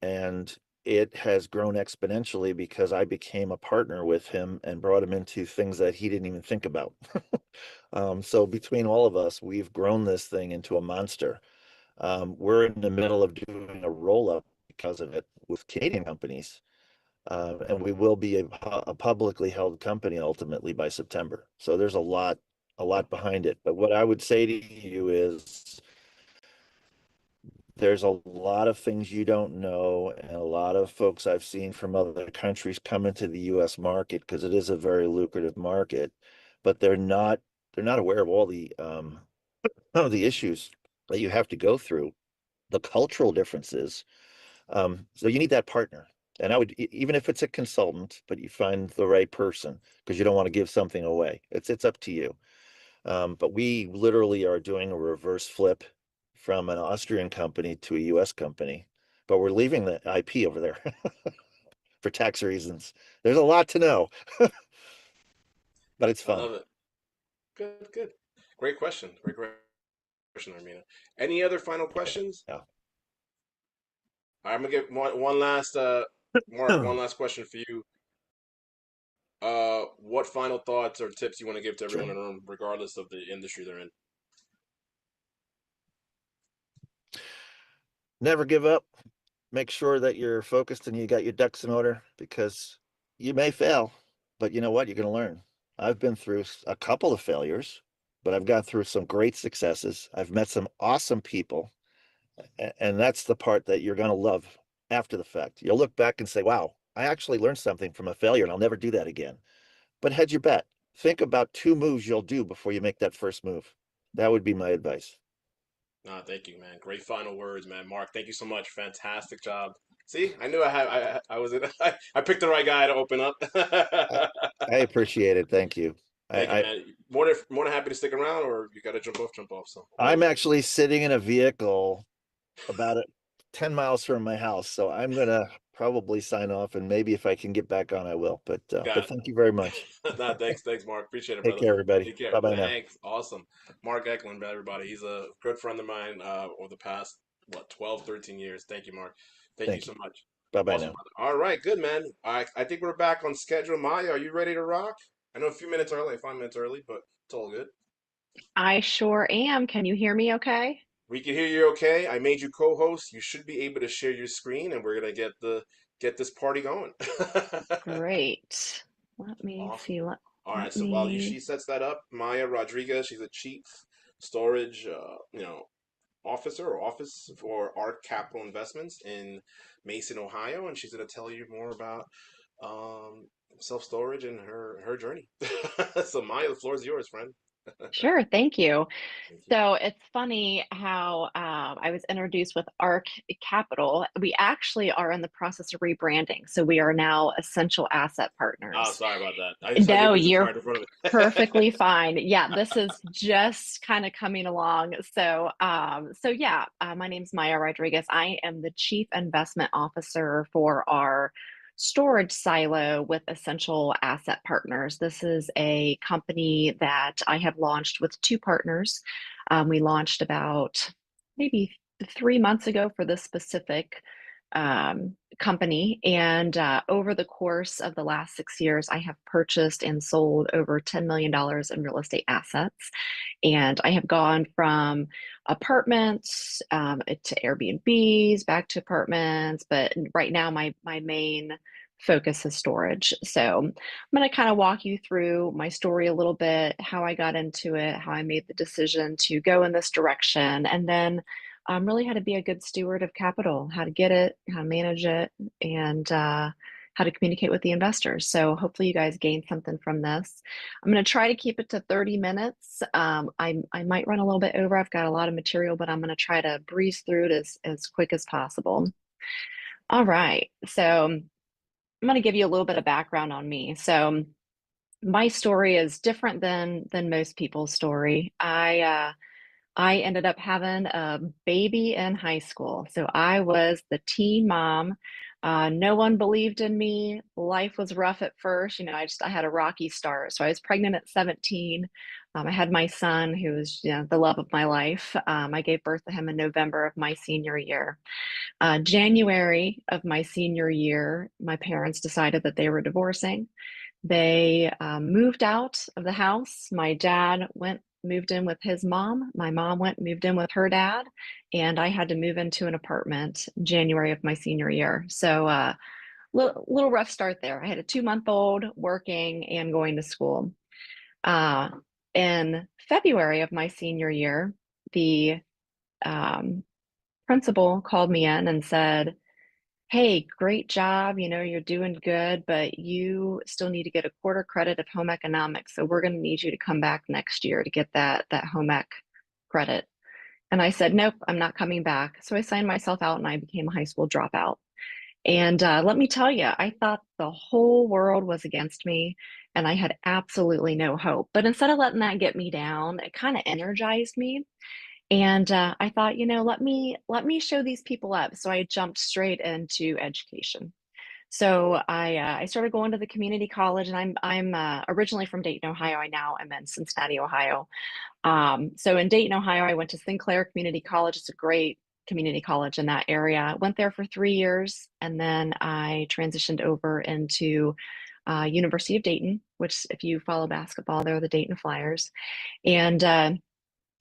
and it has grown exponentially because I became a partner with him and brought him into things that he didn't even think about. So between all of us, we've grown this thing into a monster. We're in the middle of doing a roll up because of it with Canadian companies. And we will be a publicly held company ultimately by September. So there's a lot behind it. But what I would say to you is there's a lot of things you don't know, and a lot of folks I've seen from other countries come into the US market because it is a very lucrative market, but they're not aware of all the issues that you have to go through, the cultural differences. So you need that partner. And I would, even if it's a consultant, but you find the right person because you don't want to give something away. It's up to you. But we literally are doing a reverse flip from an Austrian company to a US company, but we're leaving the IP over there for tax reasons. There's a lot to know, but it's I fun. love it. Good, good. Great question. Great question, Armina. Any other final questions? Yeah. I'm gonna get one last Mark, one last question for you. What final thoughts or tips you want to give to everyone Sure. in the room, regardless of the industry they're in? Never give up. Make sure that you're focused and you got your ducks in order because you may fail, but you know what? You're going to learn. I've been through a couple of failures, but I've gone through some great successes. I've met some awesome people, and that's the part that you're going to love after the fact. You'll look back and say, wow, I actually learned something from a failure and I'll never do that again. But hedge your bet. Think about two moves you'll do before you make that first move. That would be my advice. Thank you, man. Great final words, man. Mark, thank you so much. Fantastic job. See, I knew I had I was I picked the right guy to open up. I, I appreciate it. Thank you. Thank you, I, man. More than happy to stick around, or you got to jump off, jump off. So I'm whatever. actually sitting in a vehicle about 10 miles from my house. So I'm gonna probably sign off, and maybe if I can get back on, I will. But Got thank you very much. it. Nah, thanks, Mark. Appreciate it, Take brother. care, everybody. Take care. Bye bye now. Thanks. Awesome. Mark Eklund, everybody. He's a good friend of mine over the past, what, 12, 13 years. Thank you, Mark. Thank you Thank so you. much. Bye bye Awesome, now. brother. All right, good, man. I think we're back on schedule. Maya, are you ready to rock? I know a few minutes early, 5 minutes early, but it's all good. I sure am. Can you hear me okay? We can hear you okay. I made you co-host. You should be able to share your screen, and we're gonna get this party going. Great. Let me Awesome. see. Let, All right. let So while she me, sets that up, Maya Rodriguez, she's a chief storage, officer or office for Arc Capital Investments in Mason, Ohio, and she's gonna tell you more about um, self-storage and her journey. So Maya, the floor is yours, friend. sure. Thank you. Thank you. So it's funny how I was introduced with ARC Capital. We actually are in the process of rebranding. So we are now Essential Asset Oh, Partners. sorry about that. I just had your No, business you're card in front of me. perfectly fine. Yeah, this is just kind of coming along. So yeah, my name's Maya Rodriguez. I am the Chief Investment Officer for our storage silo with Essential Asset Partners. This is a company that I have launched with two partners. We launched about maybe 3 months ago for this specific company. And over the course of the last 6 years, I have purchased and sold over $10 million in real estate assets. And I have gone from apartments to Airbnbs, back to apartments. But right now, my main focus is storage. So I'm going to kind of walk you through my story a little bit, how I got into it, how I made the decision to go in this direction, and then really how to be a good steward of capital, how to get it, how to manage it, and how to communicate with the investors. So hopefully you guys gain something from this. I'm going to try to keep it to 30 minutes. I might run a little bit over. I've got a lot of material, but I'm going to try to breeze through it as quick as possible. All right. So I'm going to give you a little bit of background on me. So my story is different than most people's story. I ended up having a baby in high school. So I was the teen mom. No one believed in me. Life was rough at first. I had a rocky start. So I was pregnant at 17. I had my son, who was, the love of my life. I gave birth to him in November of my senior year. January of my senior year, my parents decided that they were divorcing. They moved out of the house. My dad moved in with his mom. My mom moved in with her dad, and I had to move into an apartment January of my senior year. So, little rough start there. I had a 2-month-old working and going to school. Uh, in February of my senior year, the principal called me in and said, "Hey, great job. You're doing good, but you still need to get a quarter credit of home economics. So we're going to need you to come back next year to get that home ec credit." And I said, "Nope, I'm not coming back." So I signed myself out and I became a high school dropout. And let me tell you, I thought the whole world was against me and I had absolutely no hope. But instead of letting that get me down, it kind of energized me. And I thought, let me show these people up. So I jumped straight into education. So I started going to the community college, and I'm originally from Dayton, Ohio. I now am in Cincinnati, Ohio. So in Dayton, Ohio, I went to Sinclair Community College. It's a great community college in that area. Went there for 3 years, and then I transitioned over into University of Dayton, which, if you follow basketball, they're the Dayton Flyers, and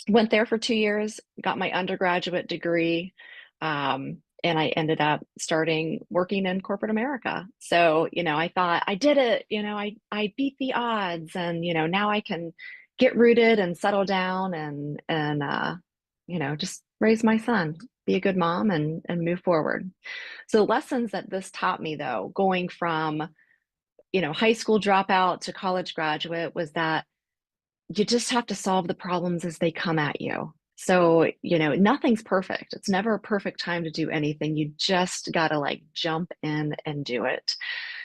went there for 2 years, got my undergraduate degree, and I ended up starting working in corporate America. So, I thought I did it, I beat the odds, and, now I can get rooted and settle down and just raise my son, be a good mom and move forward. So the lessons that this taught me, though, going from, high school dropout to college graduate, was that you just have to solve the problems as they come at you. So, nothing's perfect. It's never a perfect time to do anything. You just got to jump in and do it.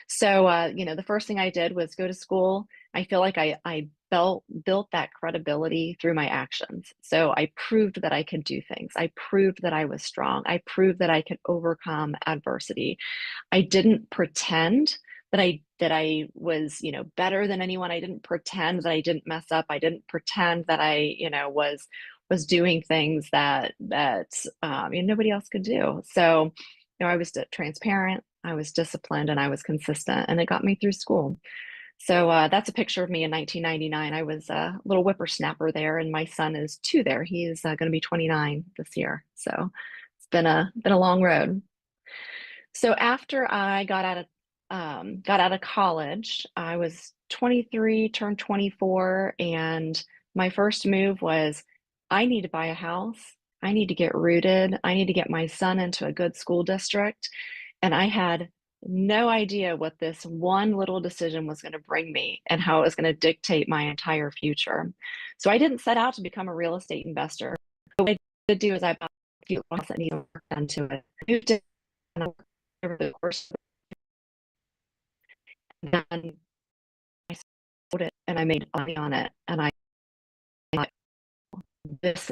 So, the first thing I did was go to school, I feel like I built that credibility through my actions. So I proved that I could do things. I proved that I was strong. I proved that I could overcome adversity. I didn't pretend that I was, better than anyone. I didn't pretend that I didn't mess up. I didn't pretend that I, was doing things that nobody else could do. So, I was transparent, I was disciplined, and I was consistent, and it got me through school. So that's a picture of me in 1999. I was a little whippersnapper there, and my son is 2 there. He's going to be 29 this year. So it's been a long road. So after I got out of college, I was 23, turned 24, and my first move was I need to buy a house. I need to get rooted. I need to get my son into a good school district. And I had no idea what this one little decision was going to bring me and how it was going to dictate my entire future. So I didn't set out to become a real estate investor. What I did do is I bought a few houses that needed work done to it. I moved it and I worked over the course, and then I sold it and I made money on it. And I thought, this,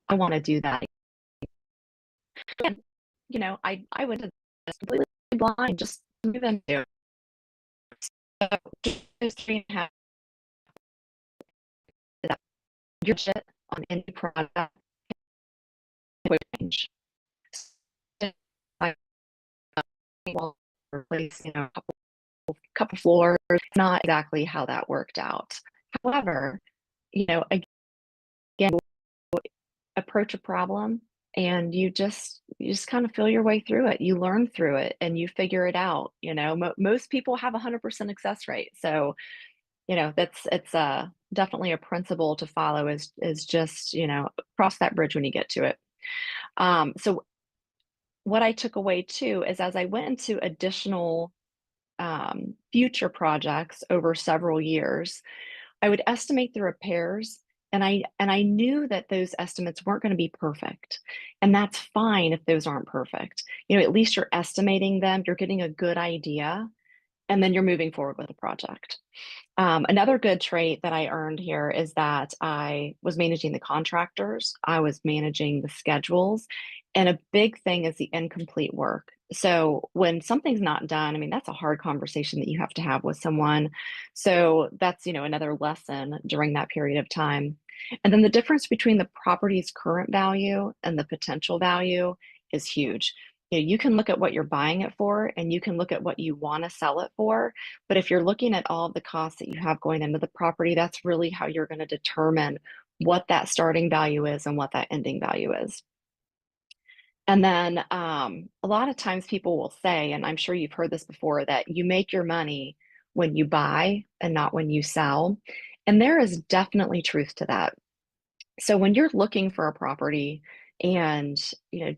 I want to do that. And, I went to this completely blind, just move into it. So just 3.5 that your shit on any product would change. So I will replace, a couple floors. Not exactly how that worked out. However, again, approach a problem and you just kind of feel your way through it. You learn through it and you figure it out. Most people have 100% success rate. So, it's definitely a principle to follow, is just, cross that bridge when you get to it. So what I took away too is, as I went into additional future projects over several years, I would estimate the repairs, and I knew that those estimates weren't going to be perfect. And that's fine if those aren't perfect. At least you're estimating them, you're getting a good idea, and then you're moving forward with the project. Another good trait that I earned here is that I was managing the contractors, I was managing the schedules, and a big thing is the incomplete work. So when something's not done, I mean, that's a hard conversation that you have to have with someone. So that's, another lesson during that period of time. And then the difference between the property's current value and the potential value is huge. You can look at what you're buying it for, and you can look at what you want to sell it for. But if you're looking at all of the costs that you have going into the property, that's really how you're going to determine what that starting value is and what that ending value is. And then a lot of times people will say, and I'm sure you've heard this before, that you make your money when you buy and not when you sell. And there is definitely truth to that. So when you're looking for a property and,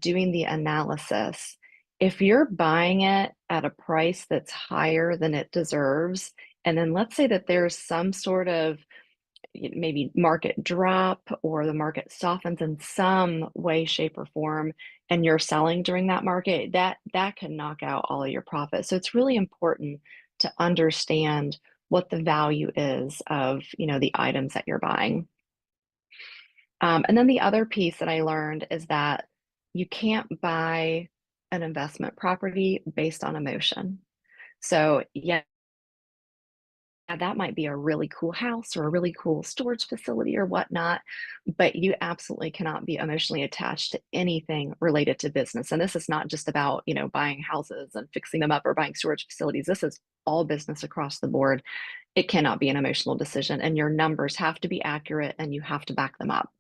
doing the analysis, if you're buying it at a price that's higher than it deserves, and then let's say that there's some sort of maybe market drop, or the market softens in some way, shape, or form, and you're selling during that market, that can knock out all of your profits. So it's really important to understand what the value is of, the items that you're buying. And then the other piece that I learned is that you can't buy an investment property based on emotion. So yeah, that might be a really cool house or a really cool storage facility or whatnot, but you absolutely cannot be emotionally attached to anything related to business. And this is not just about, buying houses and fixing them up or buying storage facilities. This is all business across the board. It cannot be an emotional decision, and your numbers have to be accurate and you have to back them up.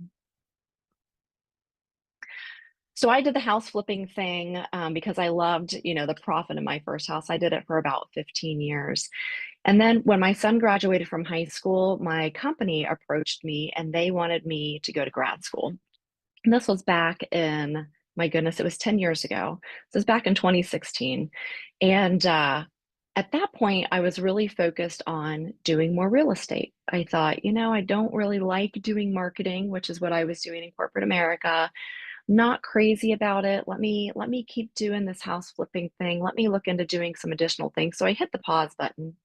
So I did the house flipping thing because I loved, the profit in my first house. I did it for about 15 years. And then when my son graduated from high school, my company approached me and they wanted me to go to grad school. And this was back in, my goodness, it was 10 years ago. This was back in 2016. And at that point, I was really focused on doing more real estate. I thought, I don't really like doing marketing, which is what I was doing in corporate America. Not crazy about it. Let me keep doing this house flipping thing. Let me look into doing some additional things. So I hit the pause button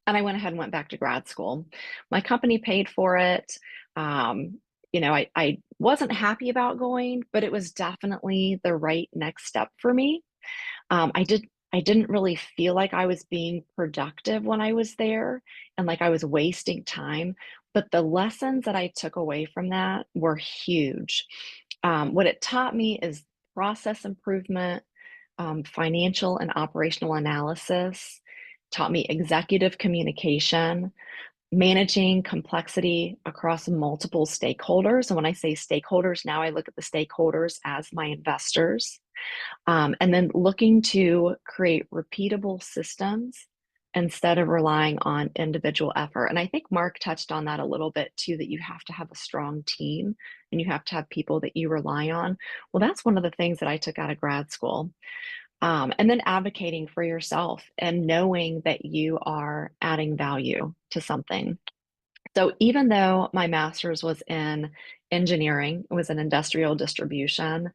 and I went ahead and went back to grad school. My company paid for it. I wasn't happy about going, but it was definitely the right next step for me. I didn't really feel like I was being productive when I was there and like I was wasting time. But the lessons that I took away from that were huge. What it taught me is process improvement, financial and operational analysis, taught me executive communication, managing complexity across multiple stakeholders. And when I say stakeholders, now I look at the stakeholders as my investors. And then looking to create repeatable systems instead of relying on individual effort. And I think Mark touched on that a little bit too, that you have to have a strong team and you have to have people that you rely on. Well, that's one of the things that I took out of grad school. And then advocating for yourself and knowing that you are adding value to something. So even though my master's was in engineering, it was in industrial distribution,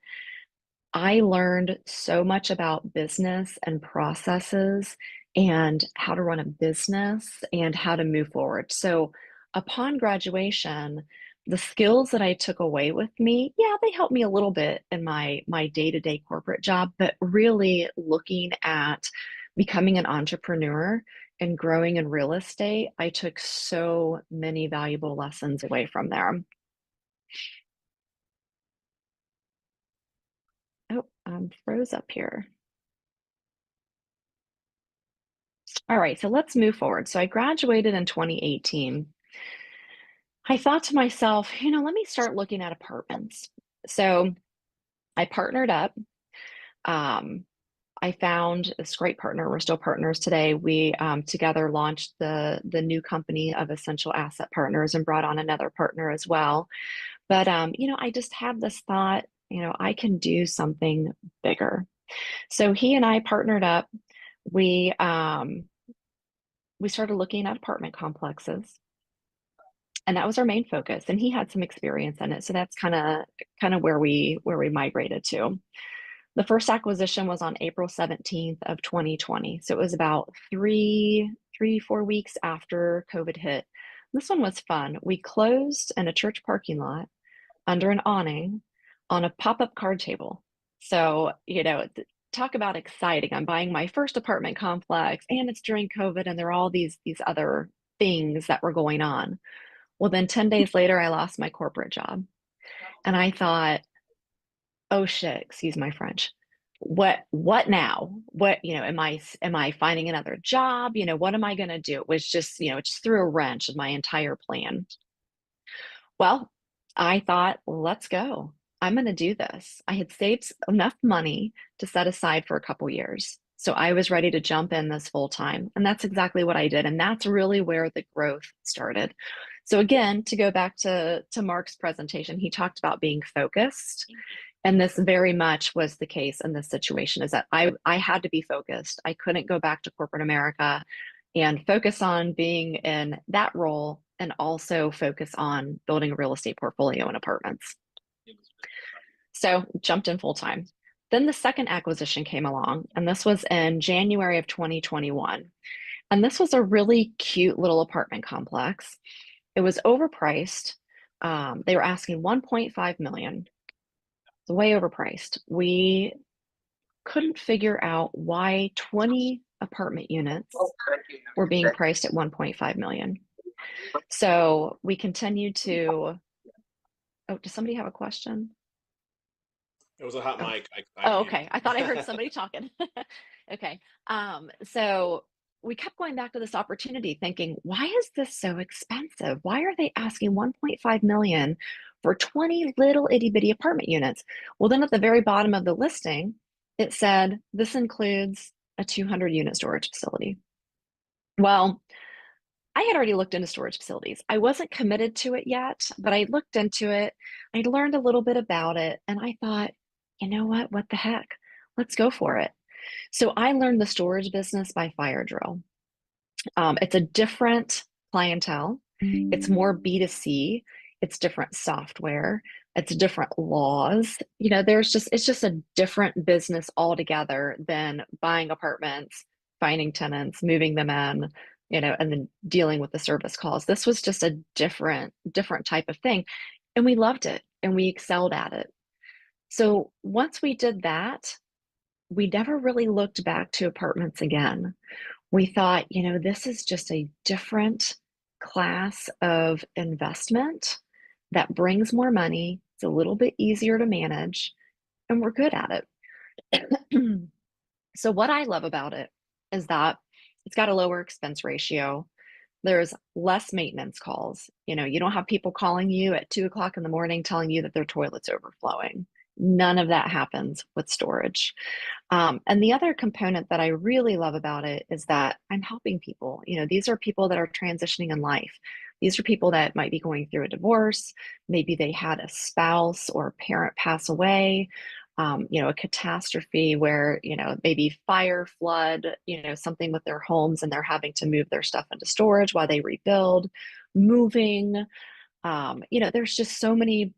I learned so much about business and processes and how to run a business and how to move forward. So upon graduation, the skills that I took away with me, yeah, they helped me a little bit in my day-to-day corporate job, but really looking at becoming an entrepreneur and growing in real estate, I took so many valuable lessons away from there. Oh, I'm froze up here. All right, so let's move forward. So I graduated in 2018. I thought to myself, let me start looking at apartments. So I partnered up. I found this great partner. We're still partners today. We together launched the new company of Essential Asset Partners and brought on another partner as well. But I just had this thought, I can do something bigger. So he and I partnered up. We started looking at apartment complexes, and that was our main focus. And he had some experience in it, so that's kind of where we migrated to. The first acquisition was on April 17th of 2020. So it was about 4 weeks after COVID hit. This one was fun. We closed in a church parking lot under an awning on a pop-up card table. So, talk about exciting. I'm buying my first apartment complex and it's during COVID and there are all these other things that were going on. Well, then 10 days later, I lost my corporate job. And I thought, oh shit, excuse my French. What now? What, am I finding another job? What am I going to do? It was just, it just threw a wrench in my entire plan. Well, I thought, let's go. I'm going to do this. I had saved enough money to set aside for a couple years. So I was ready to jump in this full time. And that's exactly what I did. And that's really where the growth started. So again, to go back to Mark's presentation, he talked about being focused. And this very much was the case in this situation, is that I had to be focused. I couldn't go back to corporate America and focus on being in that role and also focus on building a real estate portfolio in apartments. So jumped in full time. Then the second acquisition came along, and this was in January of 2021. And this was a really cute little apartment complex. It was overpriced. They were asking 1.5 million. It's way overpriced. We couldn't figure out why 20 apartment units were being priced at 1.5 million. So we continued to, oh, does somebody have a question? It was a hot mic. Okay. I thought I heard somebody talking. Okay. So we kept going back to this opportunity thinking, why is this so expensive? Why are they asking 1.5 million for 20 little itty bitty apartment units? Well, then at the very bottom of the listing, it said, this includes a 200 unit storage facility. Well, I had already looked into storage facilities. I wasn't committed to it yet, but I looked into it. I learned a little bit about it and I thought, you know what the heck? Let's go for it. So I learned the storage business by Fire Drill. It's a different clientele. It's more B2C. It's different software. It's different laws. It's just a different business altogether than buying apartments, finding tenants, moving them in, and then dealing with the service calls. This was just a different type of thing. And we loved it and we excelled at it. So once we did that, we never really looked back to apartments again. We thought, this is just a different class of investment that brings more money. It's a little bit easier to manage, and we're good at it. So what I love about it is that it's got a lower expense ratio. There's less maintenance calls. You don't have people calling you at 2 o'clock in the morning telling you that their toilet's overflowing. None of that happens with storage. And the other component that I really love about it is that I'm helping people. These are people that are transitioning in life. These are people that might be going through a divorce. Maybe they had a spouse or a parent pass away. A catastrophe where, maybe fire, flood, something with their homes, and they're having to move their stuff into storage while they rebuild, moving. There's just so many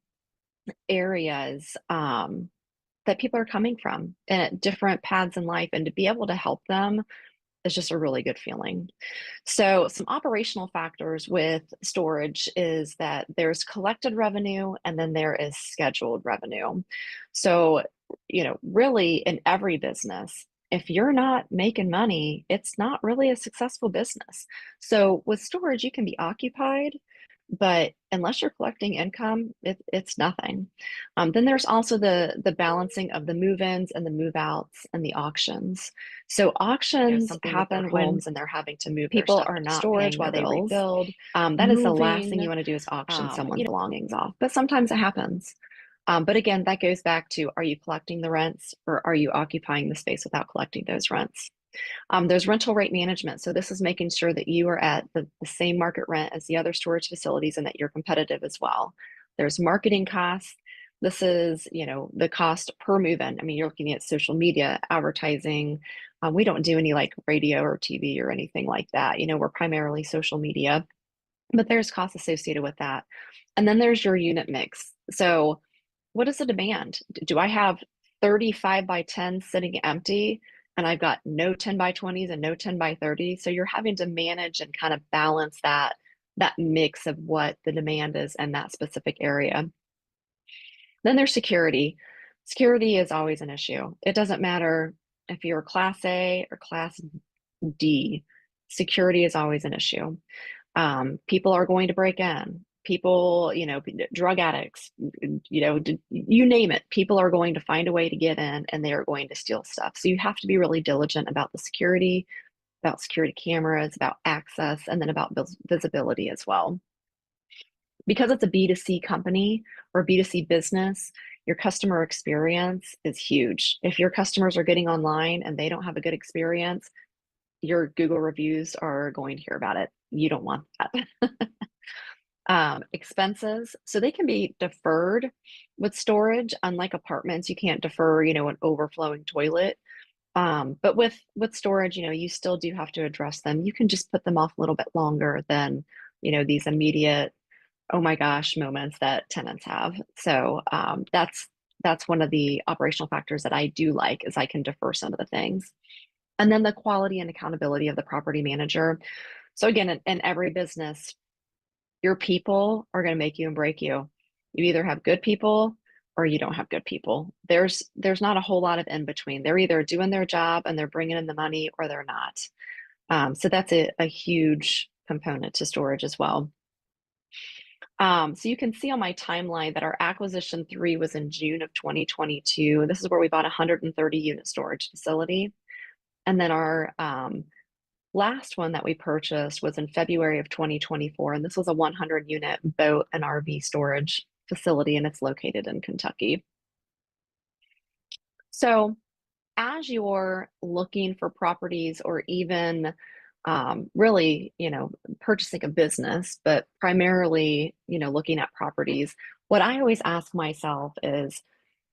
areas that people are coming from and at different paths in life, and to be able to help them is just a really good feeling. So some operational factors with storage is that there's collected revenue and then there is scheduled revenue. So, really in every business, if you're not making money, it's not really a successful business. So with storage, you can be occupied, but unless you're collecting income, it's nothing. Then there's also the balancing of the move-ins and the move-outs and the auctions. So auctions happen when homes and they're having to move people are not storage while they rebuild. That is the last thing you want to do is auction someone's belongings off. But sometimes it happens. But again, that goes back to, are you collecting the rents or are you occupying the space without collecting those rents? There's rental rate management. So this is making sure that you are at the same market rent as the other storage facilities and that you're competitive as well. There's marketing costs. This is, the cost per move-in. I mean, you're looking at social media, advertising. We don't do any like radio or TV or anything like that. We're primarily social media, but there's costs associated with that. And then there's your unit mix. So what is the demand? Do I have 35 by 10 sitting empty and I've got no 10 by 20s and no 10 by 30? So you're having to manage and kind of balance that mix of what the demand is in that specific area. Then there's security. Security is always an issue. It doesn't matter if you're Class A or Class D, security is always an issue. People are going to break in. People, drug addicts, you name it. People are going to find a way to get in and they are going to steal stuff. So you have to be really diligent about the security, about security cameras, about access, and then about visibility as well. Because it's a B2C company or B2C business, your customer experience is huge. If your customers are getting online and they don't have a good experience, your Google reviews are going to hear about it. You don't want that. Expenses, so they can be deferred with storage. Unlike apartments, you can't defer, an overflowing toilet. But with storage, you still do have to address them. You can just put them off a little bit longer than, these immediate, oh my gosh, moments that tenants have. So that's one of the operational factors that I do like, is I can defer some of the things. And then the quality and accountability of the property manager. So again, in every business, your people are going to make you and break you. You either have good people or you don't have good people. There's not a whole lot of in between. They're either doing their job and they're bringing in the money, or they're not. So that's a huge component to storage as well. So you can see on my timeline that our acquisition 3 was in June of 2022. This is where we bought a 130 unit storage facility. And then our last one that we purchased was in February of 2024, and this was a 100 unit boat and RV storage facility, and it's located in Kentucky. So as you're looking for properties, or even really, purchasing a business, but primarily, looking at properties, what I always ask myself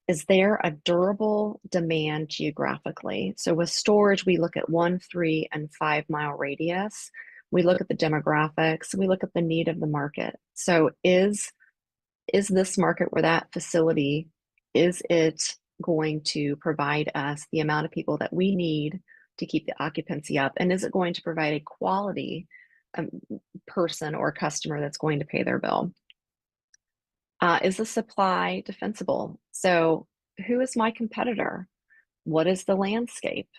is there a durable demand geographically? So with storage, we look at 1, 3, and 5 mile radius. We look at the demographics. We look at the need of the market. So is this market, where that facility, is it going to provide us the amount of people that we need to keep the occupancy up? And is it going to provide a quality um, person or customer that's going to pay their bill? Is the supply defensible? So who is my competitor? What is the landscape?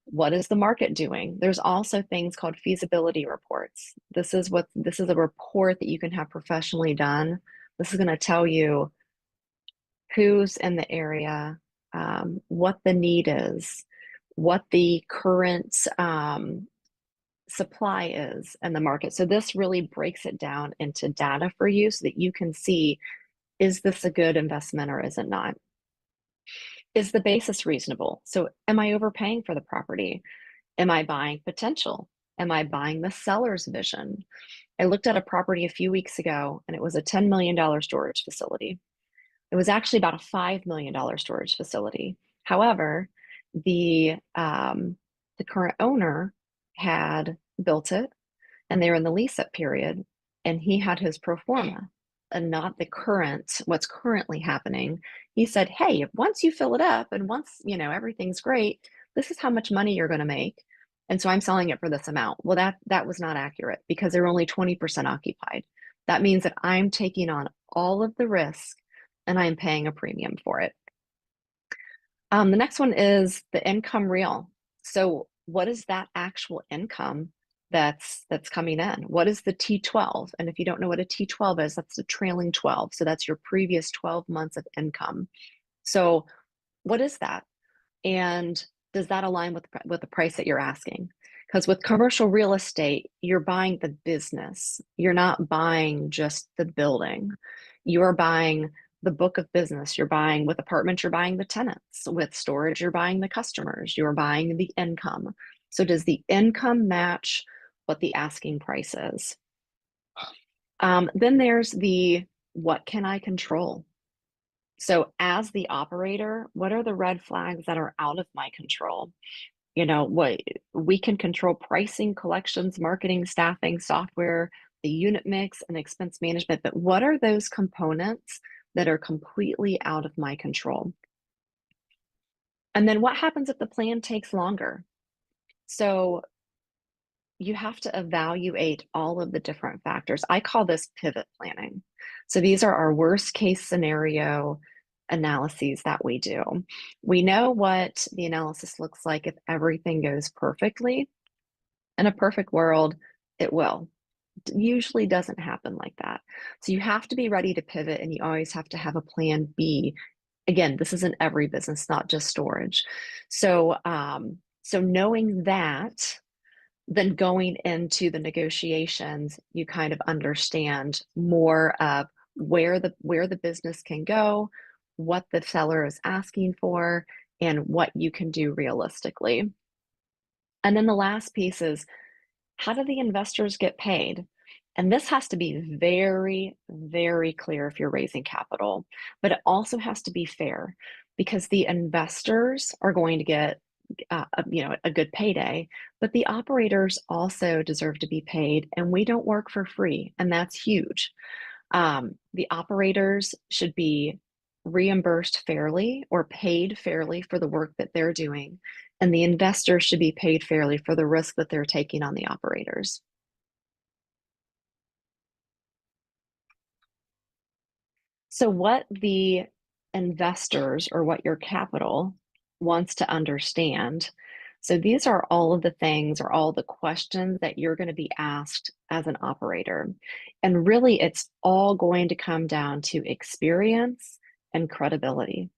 What is the market doing? There's also things called feasibility reports. This is a report that you can have professionally done. This is going to tell you who's in the area, what the need is, what the current supply is in the market. So this really breaks it down into data for you so that you can see, is this a good investment or is it not? Is the basis reasonable? So am I overpaying for the property? Am I buying potential? Am I buying the seller's vision? I looked at a property a few weeks ago and it was a $10 million storage facility. It was actually about a $5 million storage facility. However, the current owner had built it and they were in the lease up period, and he had his pro forma and not the current, what's currently happening. He said, hey, once you fill it up and once, you know, everything's great, this is how much money you're going to make. And so I'm selling it for this amount. Well, that was not accurate because they're only 20% occupied. That means that I'm taking on all of the risk and I'm paying a premium for it. The next one is the income real. So what is that actual income that's coming in? What is the T12? And if you don't know what a T12 is, that's the trailing 12. So that's your previous 12 months of income. So what is that? And does that align with the price that you're asking? Because with commercial real estate, you're buying the business. You're not buying just the building. You're buying the book of business. You're buying with apartments, you're buying the tenants. With storage, you're buying the customers. You're buying the income. So does the income match what the asking price is? Then there's the what can I control? So as the operator, what are the red flags that are out of my control? You know, what we can control: pricing, collections, marketing, staffing, software, the unit mix, and expense management. But what are those components that are completely out of my control? And then what happens if the plan takes longer? So you have to evaluate all of the different factors. I call this pivot planning. So these are our worst case scenario analyses that we do. We know what the analysis looks like if everything goes perfectly. In a perfect world, it will. It usually doesn't happen like that. So you have to be ready to pivot, and you always have to have a plan B. Again, this is in every business, not just storage. So, so knowing that, then going into the negotiations, you kind of understand more of where the business can go, what the seller is asking for, and what you can do realistically. And then the last piece is, how do the investors get paid? And this has to be very, very clear if you're raising capital, but it also has to be fair, because the investors are going to get a good payday, but the operators also deserve to be paid, and we don't work for free, and that's huge. The operators should be reimbursed fairly or paid fairly for the work that they're doing, and the investors should be paid fairly for the risk that they're taking on the operators. So what the investors, or what your capital wants to understand, so these are all of the things, or all the questions that you're going to be asked as an operator. And really, it's all going to come down to experience and credibility.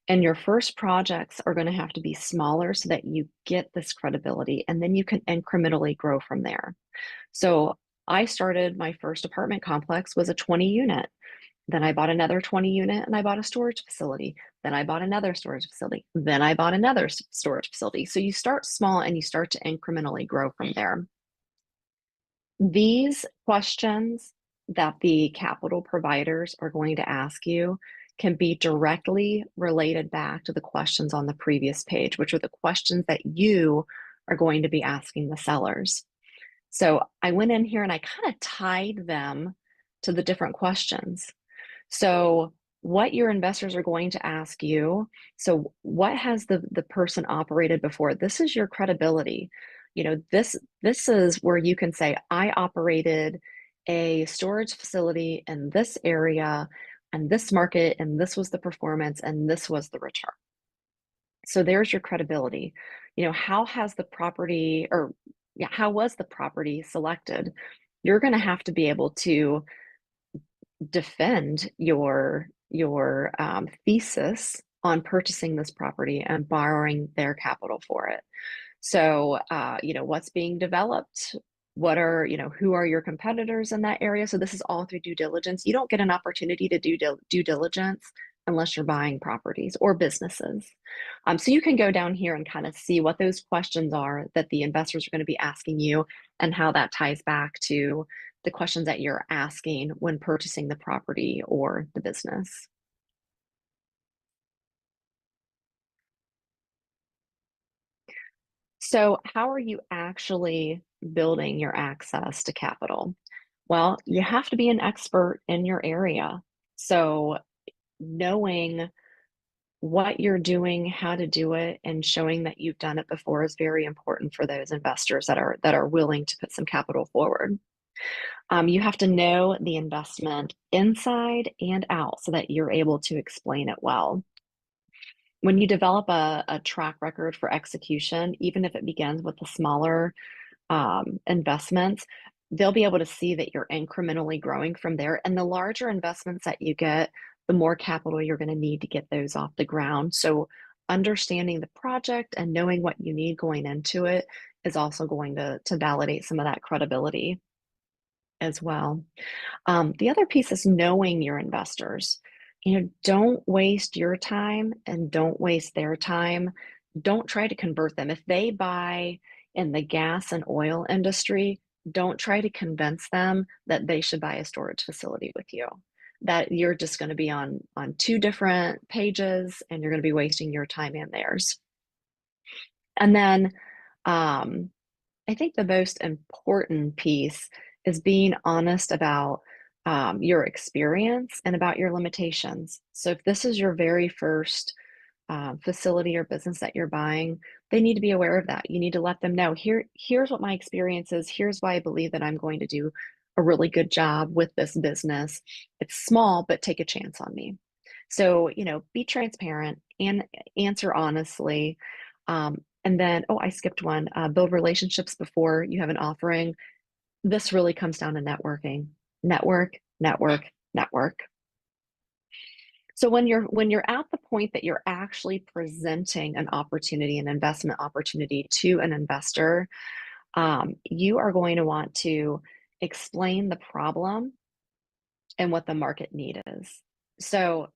And your first projects are going to have to be smaller so that you get this credibility, and then you can incrementally grow from there. So I started, my first apartment complex was a 20 unit. Then I bought another 20 unit and I bought a storage facility. Then I bought another storage facility. Then I bought another storage facility. So you start small and you start to incrementally grow from there. These questions that the capital providers are going to ask you can be directly related back to the questions on the previous page, which are the questions that you are going to be asking the sellers. So I went in here and I kind of tied them to the different questions. So what your investors are going to ask you. So what has the person operated before? This is your credibility. You know, this is where you can say, I operated a storage facility in this area and this market, and this was the performance, and this was the return. So there's your credibility. You know, how has the property, or yeah, how was the property selected? You're going to have to be able to defend your thesis on purchasing this property and borrowing their capital for it. So, you know, what's being developed? What are, you know, who are your competitors in that area? So this is all through due diligence. You don't get an opportunity to do due diligence unless you're buying properties or businesses. So you can go down here and kind of see what those questions are that the investors are going to be asking you and how that ties back to the questions that you're asking when purchasing the property or the business. So how are you actually building your access to capital? Well, you have to be an expert in your area. So knowing what you're doing, how to do it, and showing that you've done it before is very important for those investors that are willing to put some capital forward. You have to know the investment inside and out so that you're able to explain it well. When you develop a track record for execution, even if it begins with the smaller investments, they'll be able to see that you're incrementally growing from there. And the larger investments that you get, the more capital you're going to need to get those off the ground. So understanding the project and knowing what you need going into it is also going to validate some of that credibility as well. The other piece is knowing your investors. You know, don't waste your time and don't waste their time. Don't try to convert them. If they buy in the gas and oil industry, don't try to convince them that they should buy a storage facility with you. That you're just going to be on two different pages and you're going to be wasting your time and theirs. And then I think the most important piece is being honest about your experience and about your limitations. So if this is your very first facility or business that you're buying, they need to be aware of that. You need to let them know, here's what my experience is. Here's why I believe that I'm going to do a really good job with this business. It's small, but take a chance on me. So, you know, be transparent and answer honestly. And then, oh, I skipped one, build relationships before you have an offering. This really comes down to networking. Network, network, network. So when you're at the point that you're actually presenting an opportunity, an investment opportunity to an investor, you are going to want to explain the problem and what the market need is. So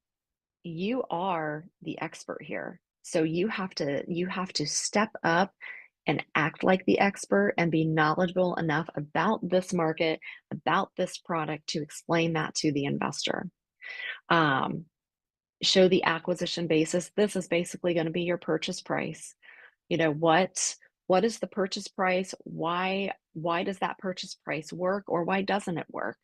you are the expert here. So you have to step up and act like the expert and be knowledgeable enough about this market, about this product to explain that to the investor. Show the acquisition basis. This is basically going to be your purchase price. You know, what is the purchase price? Why does that purchase price work, or why doesn't it work?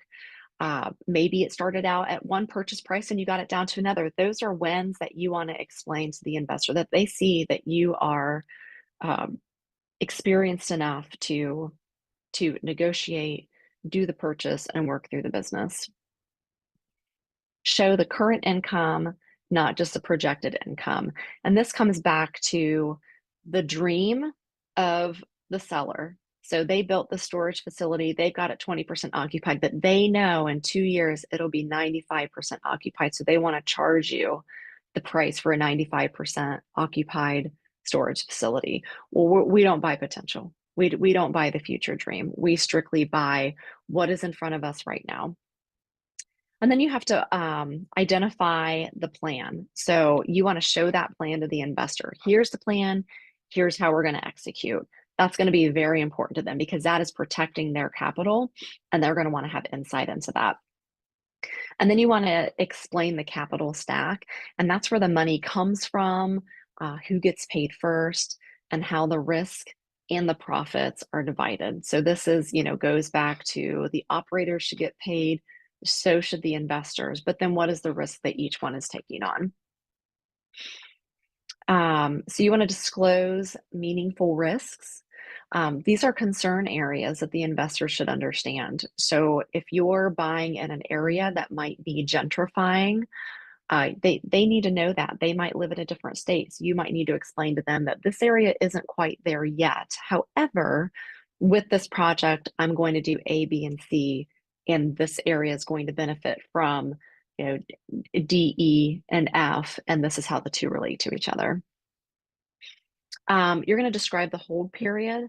Maybe it started out at one purchase price and you got it down to another. Those are wins that you want to explain to the investor, that they see that you are experienced enough to negotiate, do the purchase, and work through the business. Show the current income, not just the projected income. And this comes back to the dream of the seller. So they built the storage facility, they've got it 20% occupied, but they know in 2 years it'll be 95% occupied. So they want to charge you the price for a 95% occupied storage facility. Well, we don't buy potential. We don't buy the future dream. We strictly buy what is in front of us right now. And then you have to identify the plan. So you want to show that plan to the investor. Here's the plan. Here's how we're going to execute. That's going to be very important to them because that is protecting their capital and they're going to want to have insight into that. And then you want to explain the capital stack. And that's where the money comes from, who gets paid first, and how the risk and the profits are divided. So this is, you know, goes back to the operators should get paid So should the investors. But then what is the risk that each one is taking on? So you want to disclose meaningful risks. These are concern areas that the investor should understand. So if you're buying in an area that might be gentrifying, they need to know that. They might live in a different state. So you might need to explain to them that this area isn't quite there yet. However, with this project, I'm going to do A, B, and C, and this area is going to benefit from, you know, D, E, and F, and this is how the two relate to each other. You're going to describe the hold period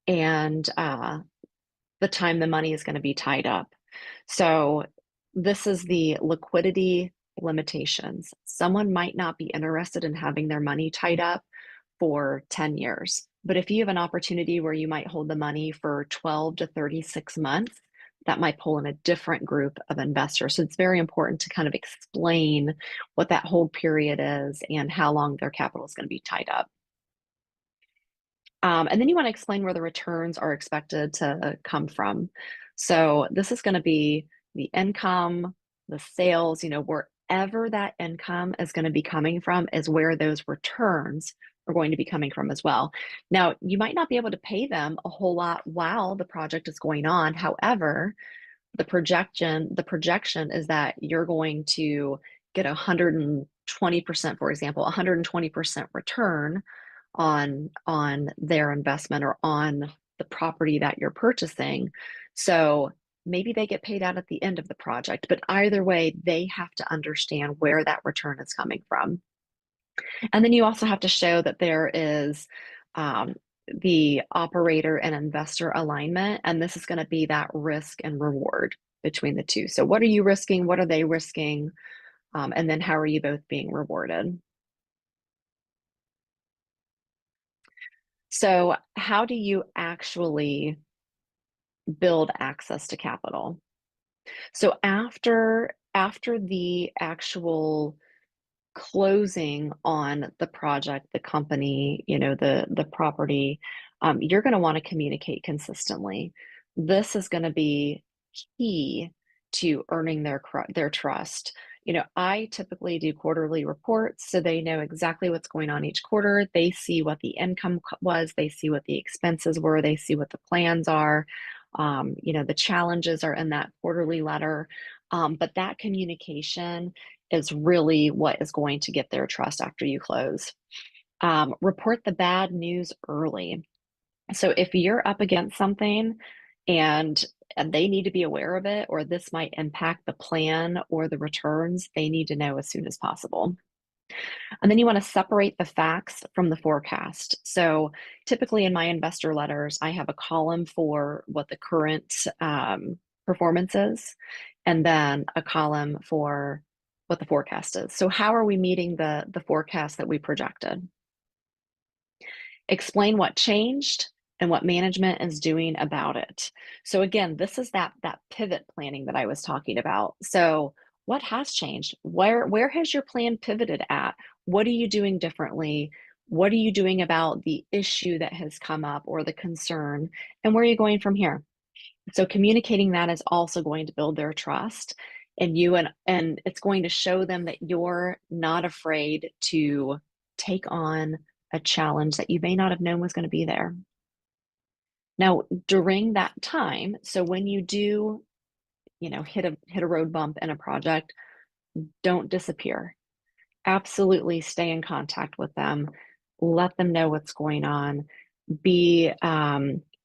and the time the money is going to be tied up. So this is the liquidity limitations. Someone might not be interested in having their money tied up for 10 years. But if you have an opportunity where you might hold the money for 12 to 36 months, that might pull in a different group of investors. So it's very important to kind of explain what that hold period is and how long their capital is going to be tied up. And then you want to explain where the returns are expected to come from. So this is going to be the income, the sales, wherever that income is going to be coming from is where those returns are going to be coming from as well. Now, you might not be able to pay them a whole lot while the project is going on. However, the projection is that you're going to get 120%, for example, 120% return on their investment or on the property that you're purchasing. So maybe they get paid out at the end of the project, but either way, they have to understand where that return is coming from. And then you also have to show that there is the operator and investor alignment, and this is going to be that risk and reward between the two. So what are you risking? What are they risking? And then how are you both being rewarded? So how do you actually build access to capital? So after the actual closing on the project, the company, the property, you're going to want to communicate consistently. This is going to be key to earning their trust. I typically do quarterly reports, so they know exactly what's going on each quarter. They see what the income was, they see what the expenses were, they see what the plans are. The challenges are in that quarterly letter. But that communication is really what is going to get their trust after you close. Report the bad news early. So if you're up against something and they need to be aware of it, or this might impact the plan or the returns, they need to know as soon as possible. And then you want to separate the facts from the forecast. So typically in my investor letters, I have a column for what the current performance is, and then a column for what the forecast is. So how are we meeting the forecast that we projected? Explain what changed and what management is doing about it. So again, this is that pivot planning that I was talking about. So what has changed? Where has your plan pivoted at? What are you doing differently? What are you doing about the issue that has come up or the concern? And where are you going from here? So communicating that is also going to build their trust in you, and it's going to show them that you're not afraid to take on a challenge that you may not have known was going to be there. Now, during that time, so when you do, hit a road bump in a project, don't disappear. Absolutely stay in contact with them. Let them know what's going on. Be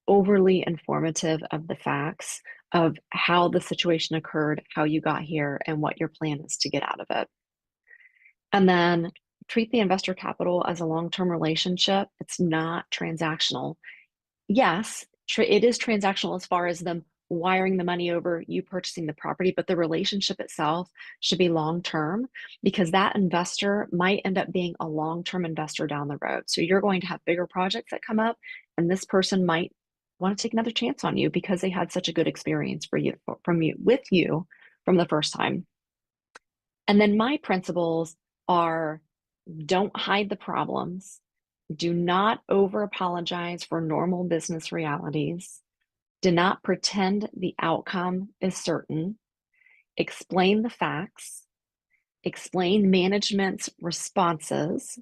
overly informative of the facts of how the situation occurred, how you got here, and what your plan is to get out of it. And then treat the investor capital as a long-term relationship. It's not transactional. Yes, it is transactional as far as them wiring the money over, you purchasing the property, but the relationship itself should be long-term, because that investor might end up being a long-term investor down the road. So you're going to have bigger projects that come up, and this person might want to take another chance on you because they had such a good experience with you from the first time. And then my principles are: don't hide the problems. Do not over apologize for normal business realities. Do not pretend the outcome is certain. explain the facts, explain management's responses,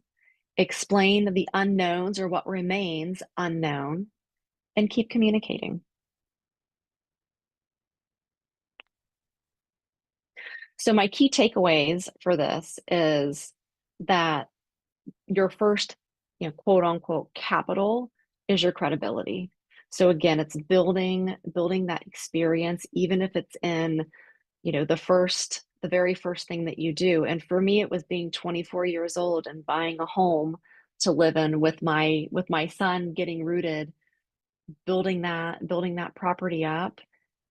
explain the unknowns or what remains unknown, and keep communicating. So my key takeaways for this is that your first, quote unquote, capital is your credibility. So again, it's building that experience, even if it's in, the very first thing that you do. And for me, it was being 24 years old and buying a home to live in with my son, getting rooted, building that property up,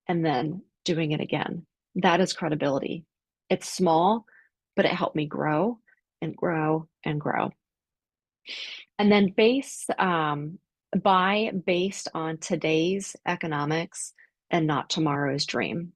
and then doing it again. That is credibility. It's small, but it helped me grow and grow and grow. And then based on today's economics and not tomorrow's dream.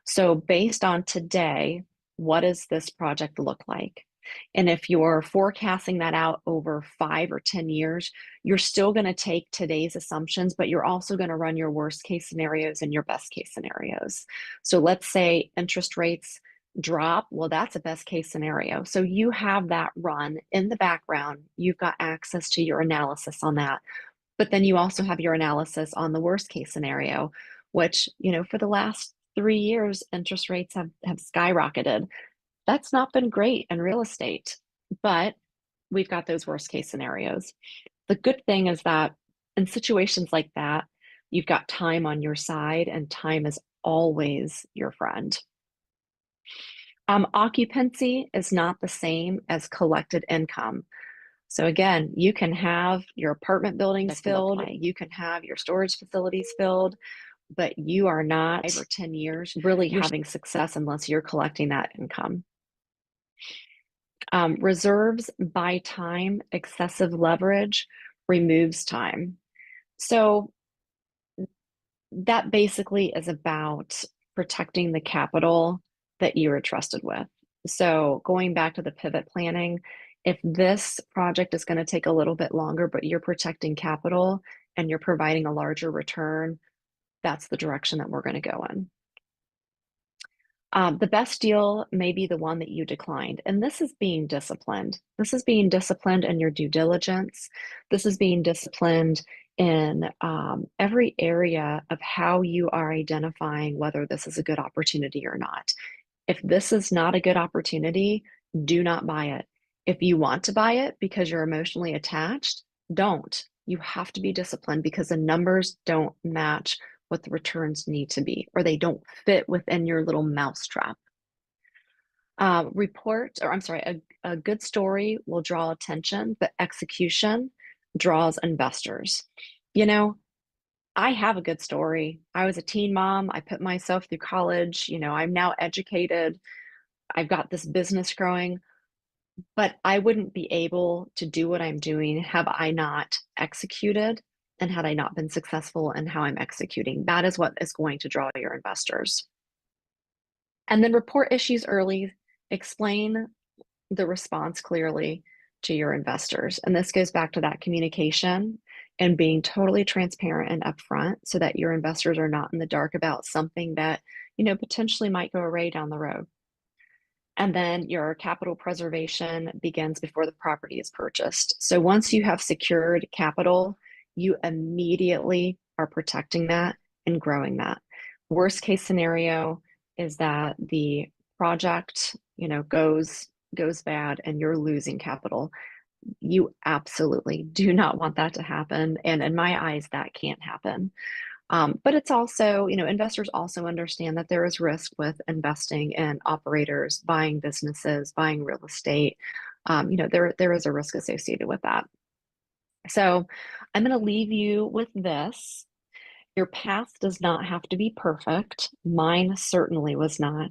So based on today, what does this project look like? And if you're forecasting that out over 5 or 10 years, you're still going to take today's assumptions, but you're also going to run your worst case scenarios and your best case scenarios. So let's say interest rates drop. Well, that's a best case scenario. So you have that run in the background. You've got access to your analysis on that. But then you also have your analysis on the worst case scenario, which, for the last 3 years, interest rates have skyrocketed. That's not been great in real estate, but we've got those worst case scenarios. The good thing is that in situations like that, you've got time on your side, and time is always your friend. Occupancy is not the same as collected income. So again, you can have your apartment buildings filled, you can have your storage facilities filled, but you are not, 5 or 10 years, really having success unless you're collecting that income. Reserves buy time, excessive leverage removes time. So that basically is about protecting the capital that you are trusted with. So going back to the pivot planning, if this project is going to take a little bit longer, but you're protecting capital and you're providing a larger return, that's the direction that we're going to go in. The best deal may be the one that you declined. And this is being disciplined. This is being disciplined in your due diligence. This is being disciplined in every area of how you are identifying whether this is a good opportunity or not. If this is not a good opportunity, do not buy it. If you want to buy it because you're emotionally attached, don't. You have to be disciplined because the numbers don't match what the returns need to be, or they don't fit within your little mousetrap. A good story will draw attention, but execution draws investors. I have a good story. I was a teen mom. I put myself through college. I'm now educated. I've got this business growing, but I wouldn't be able to do what I'm doing have I not executed and had I not been successful in how I'm executing. That is what is going to draw your investors. And then report issues early, explain the response clearly to your investors. And this goes back to that communication and being totally transparent and upfront so that your investors are not in the dark about something that, potentially might go awry down the road. And then your capital preservation begins before the property is purchased. So once you have secured capital, you immediately are protecting that and growing that. Worst case scenario is that the project, goes bad and you're losing capital. You absolutely do not want that to happen. And in my eyes, that can't happen. But it's also, investors also understand that there is risk with investing in operators, buying businesses, buying real estate. There is a risk associated with that. So I'm going to leave you with this. Your path does not have to be perfect. Mine certainly was not.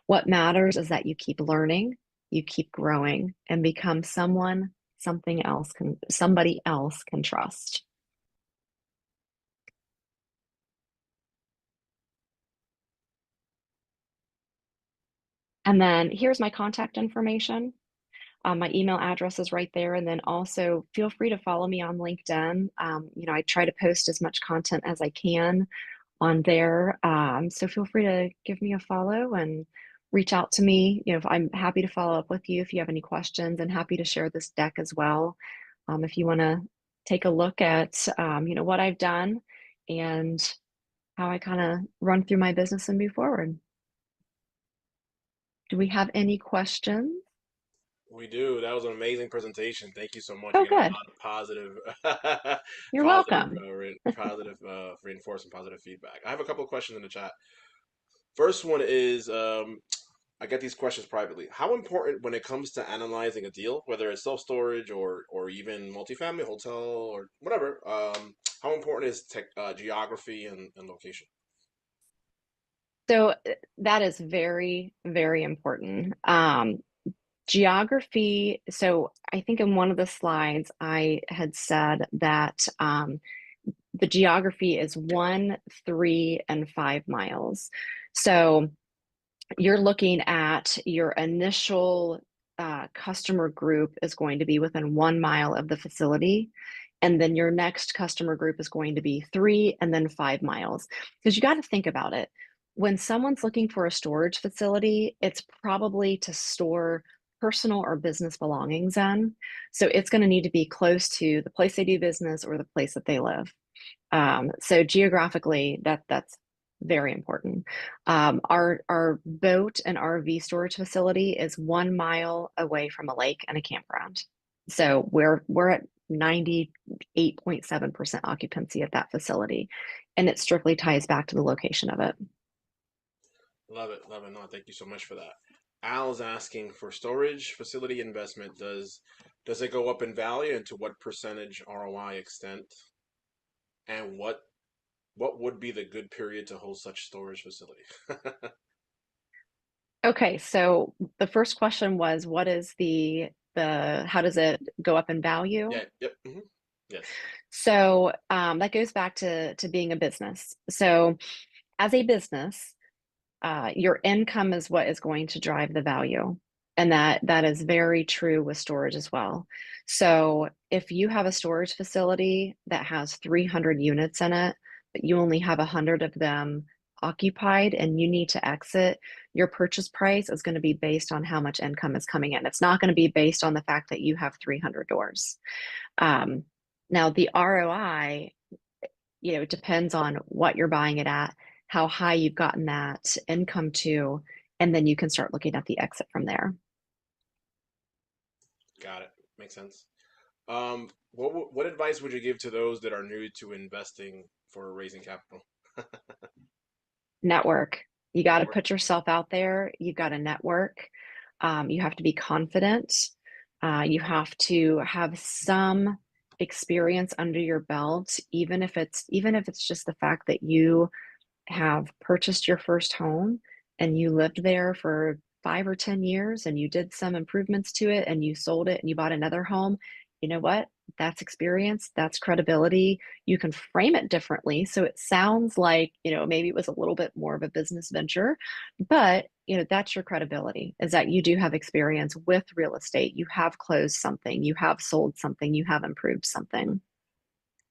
What matters is that you keep learning, you keep growing, and become somebody else can trust. And then here's my contact information. My email address is right there. And then also feel free to follow me on LinkedIn. I try to post as much content as I can. on there. So feel free to give me a follow and reach out to me. You know, I'm happy to follow up with you if you have any questions, and happy to share this deck as well. If you want to take a look at, you know, what I've done and how I kind of run through my business and move forward. Do we have any questions? We do. That was an amazing presentation. Thank you so much. Oh, We got a good. lot of positive, You're welcome. positive reinforcement, positive feedback. I have a couple of questions in the chat. First one is, I get these questions privately. How important when it comes to analyzing a deal, whether it's self-storage or even multifamily, hotel, or whatever, how important is geography and location? So that is very, very important. Geography. So I think in one of the slides I had said that the geography is 1, 3, and 5 miles. So you're looking at your initial customer group is going to be within 1 mile of the facility. And then your next customer group is going to be 3 and then 5 miles. Because you got to think about it. When someone's looking for a storage facility, it's probably to store personal or business belongings in. So it's going to need to be close to the place they do business or the place that they live. So geographically, that's very important. Our boat and RV storage facility is 1 mile away from a lake and a campground. So we're at 98.7% occupancy at that facility, and it strictly ties back to the location of it. Love it, love it. No, thank you so much for that. Al's asking for storage facility investment. Does it go up in value, and to what percentage ROI extent? And what would be the good period to hold such storage facility? Okay, so the first question was, what is the how does it go up in value? Yeah, yep. Yes. So that goes back to being a business. So as a business, your income is what is going to drive the value. And that is very true with storage as well. So if you have a storage facility that has 300 units in it, but you only have 100 of them occupied and you need to exit, your purchase price is going to be based on how much income is coming in. It's not going to be based on the fact that you have 300 doors. Now the ROI, you know, it depends on what you're buying it at, how high you've gotten that income to, and then you can start looking at the exit from there. Got it. Makes sense. What advice would you give to those that are new to investing for raising capital? Network. You got to Network. put yourself out there. You've got to network. You have to be confident. You have to have some experience under your belt, even if it's just the fact that you have purchased your first home and you lived there for 5 or 10 years and you did some improvements to it and you sold it and you bought another home. You know what? That's experience, that's credibility. You can frame it differently. So it sounds like, you know, maybe it was a little bit more of a business venture, but you know, that's your credibility, is that you do have experience with real estate. You have closed something, you have sold something, you have improved something.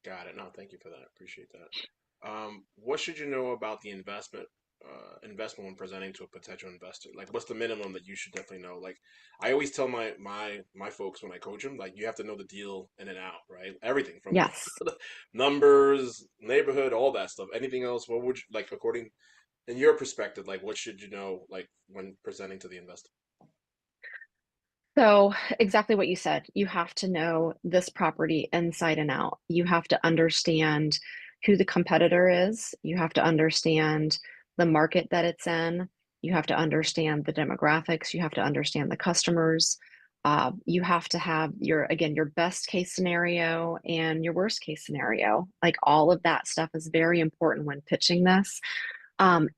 Got it. No, thank you for that. Appreciate that. What should you know about the investment when presenting to a potential investor? Like, what's the minimum that you should definitely know? Like, I always tell my folks when I coach them, like, you have to know the deal in and out, right? Everything from Yes. numbers, neighborhood, all that stuff. Anything else? What would you like, according in your perspective? Like, what should you know, like, when presenting to the investor? So exactly what you said. You have to know this property inside and out. You have to understand who the competitor is. You have to understand the market that it's in. You have to understand the demographics. You have to understand the customers. You have to have your best case scenario and your worst case scenario. Like, all of that stuff is very important when pitching this.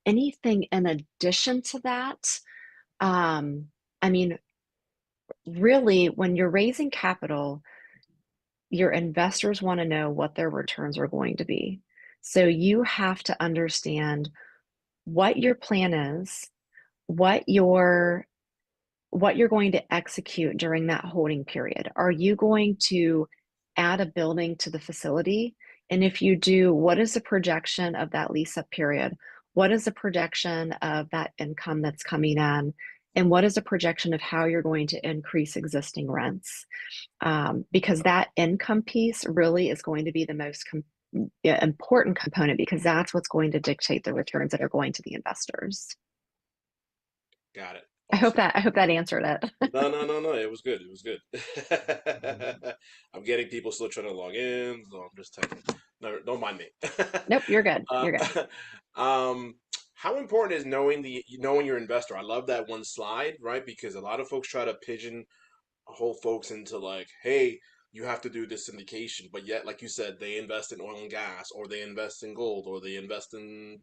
Anything in addition to that, I mean, really, when you're raising capital, your investors want to know what their returns are going to be. So you have to understand what your plan is, what you're going to execute during that holding period. Are you going to add a building to the facility And if you do, what is the projection of that lease up period? What is the projection of that income that's coming in? And what is a projection of how you're going to increase existing rents? Because that income piece really is going to be the most important component, because that's what's going to dictate the returns that are going to the investors. Got it. I hope Awesome. that answered it. No. It was good. It was good. I'm getting people still trying to log in, so I'm just typing. No, don't mind me. Nope, you're good. Uh, You're good. um, how important is knowing your investor? I love that one slide, right? Because a lot of folks try to pigeonhole folks into like, hey, you have to do this syndication, but yet, like you said, they invest in oil and gas, or they invest in gold, or they invest in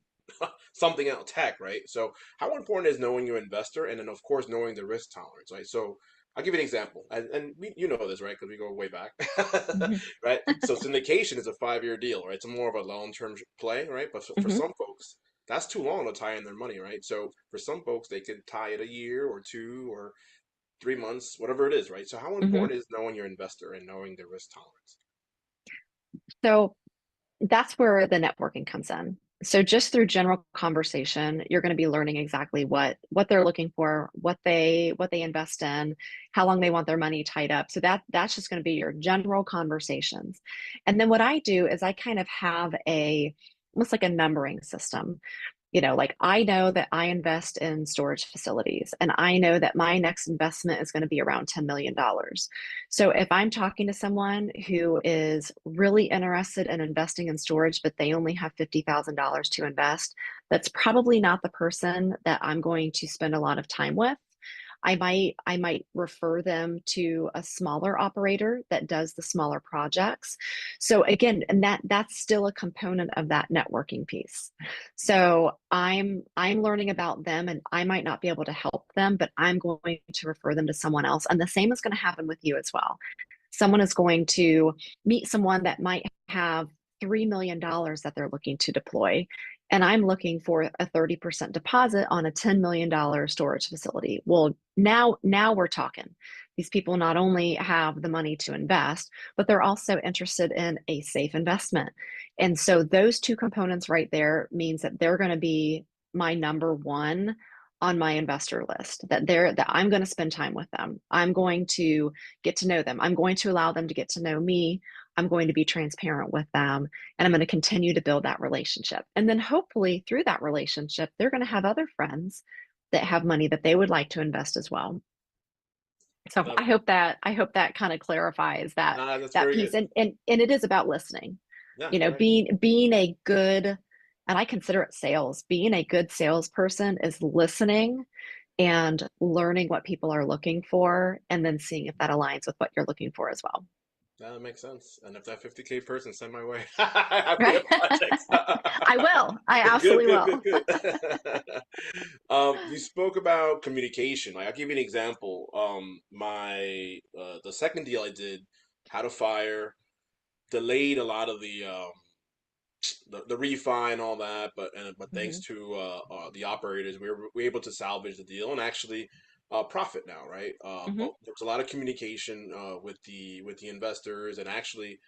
something else, tech, right? So, how important is knowing your investor, and then of course knowing the risk tolerance, right? So, I'll give you an example, and you know this, right? Because we go way back, Mhm. right? So, syndication is a 5-year deal, right? It's more of a long-term play, right? But for Mhm. some folks, that's too long to tie in their money, right? So, for some folks, they could tie it a year or two or 3 months, whatever it is, right? So, how Mhm. important is knowing your investor and knowing their risk tolerance? So that's where the networking comes in. So just through general conversation, you're going to be learning exactly what they're looking for, what they invest in, how long they want their money tied up. So that's just going to be your general conversations. And then what I do is I kind of have almost like a numbering system. Like I know that I invest in storage facilities, and I know that my next investment is going to be around $10 million. So if I'm talking to someone who is really interested in investing in storage, but they only have $50,000 to invest, that's probably not the person that I'm going to spend a lot of time with. I might refer them to a smaller operator that does the smaller projects. So again, and that's still a component of that networking piece. So I'm learning about them, and I might not be able to help them, but I'm going to refer them to someone else. And the same is going to happen with you as well. Someone is going to meet someone that might have $3 million that they're looking to deploy. And I'm looking for a 30% deposit on a $10 million storage facility. Well, now we're talking. These people not only have the money to invest, but they're also interested in a safe investment. And so those two components right there means that they're going to be my number one on my investor list, that I'm going to spend time with them. I'm going to get to know them. I'm going to allow them to get to know me. I'm going to be transparent with them, and I'm going to continue to build that relationship. And then hopefully through that relationship, they're going to have other friends that have money that they would like to invest as well. So Love I it. hope that kind of clarifies that Nah, that's that very piece. good. And it is about listening. Yeah, right. Being a good, and I consider it sales, being a good salesperson is listening and learning what people are looking for, and then seeing if that aligns with what you're looking for as well. That makes sense. And if that 50K person send my way, I've got Right? a project. I will. I Good, absolutely good, good, will. good. You spoke about communication. Like, I'll give you an example. My the second deal I did had a fire, delayed a lot of the refi and all that, but thanks Mhm. to the operators, we were able to salvage the deal and actually profit now, right? Mhm. But there was a lot of communication with the investors, and actually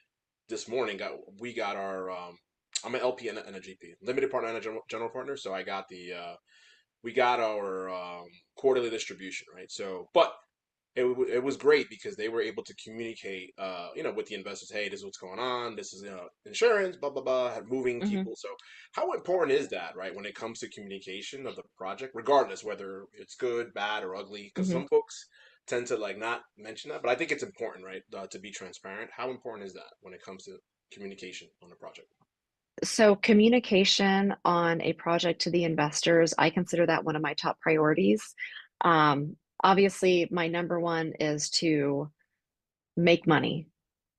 this morning we got our I'm an LP and a GP, limited partner and a general partner, so I got the we got our quarterly distribution, right? So, but it was great because they were able to communicate, with the investors. Hey, this is what's going on. This is insurance, blah blah blah. Had moving Mhm. people. So, how important is that, right, when it comes to communication of the project, regardless whether it's good, bad, or ugly? Because Mhm. some folks tend to like not mention that, but I think it's important, right, to be transparent. How important is that when it comes to communication on a project? So communication on a project to the investors, I consider that one of my top priorities. Obviously, my number one is to make money,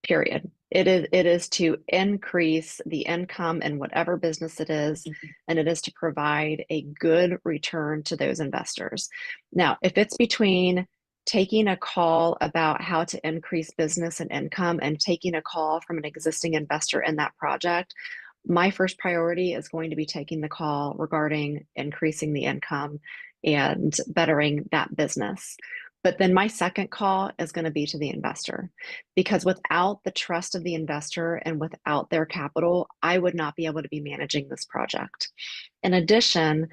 period. It is to increase the income in whatever business it is, and it is to provide a good return to those investors. Now, if it's between taking a call about how to increase business and income and taking a call from an existing investor in that project, my first priority is going to be taking the call regarding increasing the income and bettering that business. But then my second call is going to be to the investor, because without the trust of the investor and without their capital, I would not be able to be managing this project. In addition,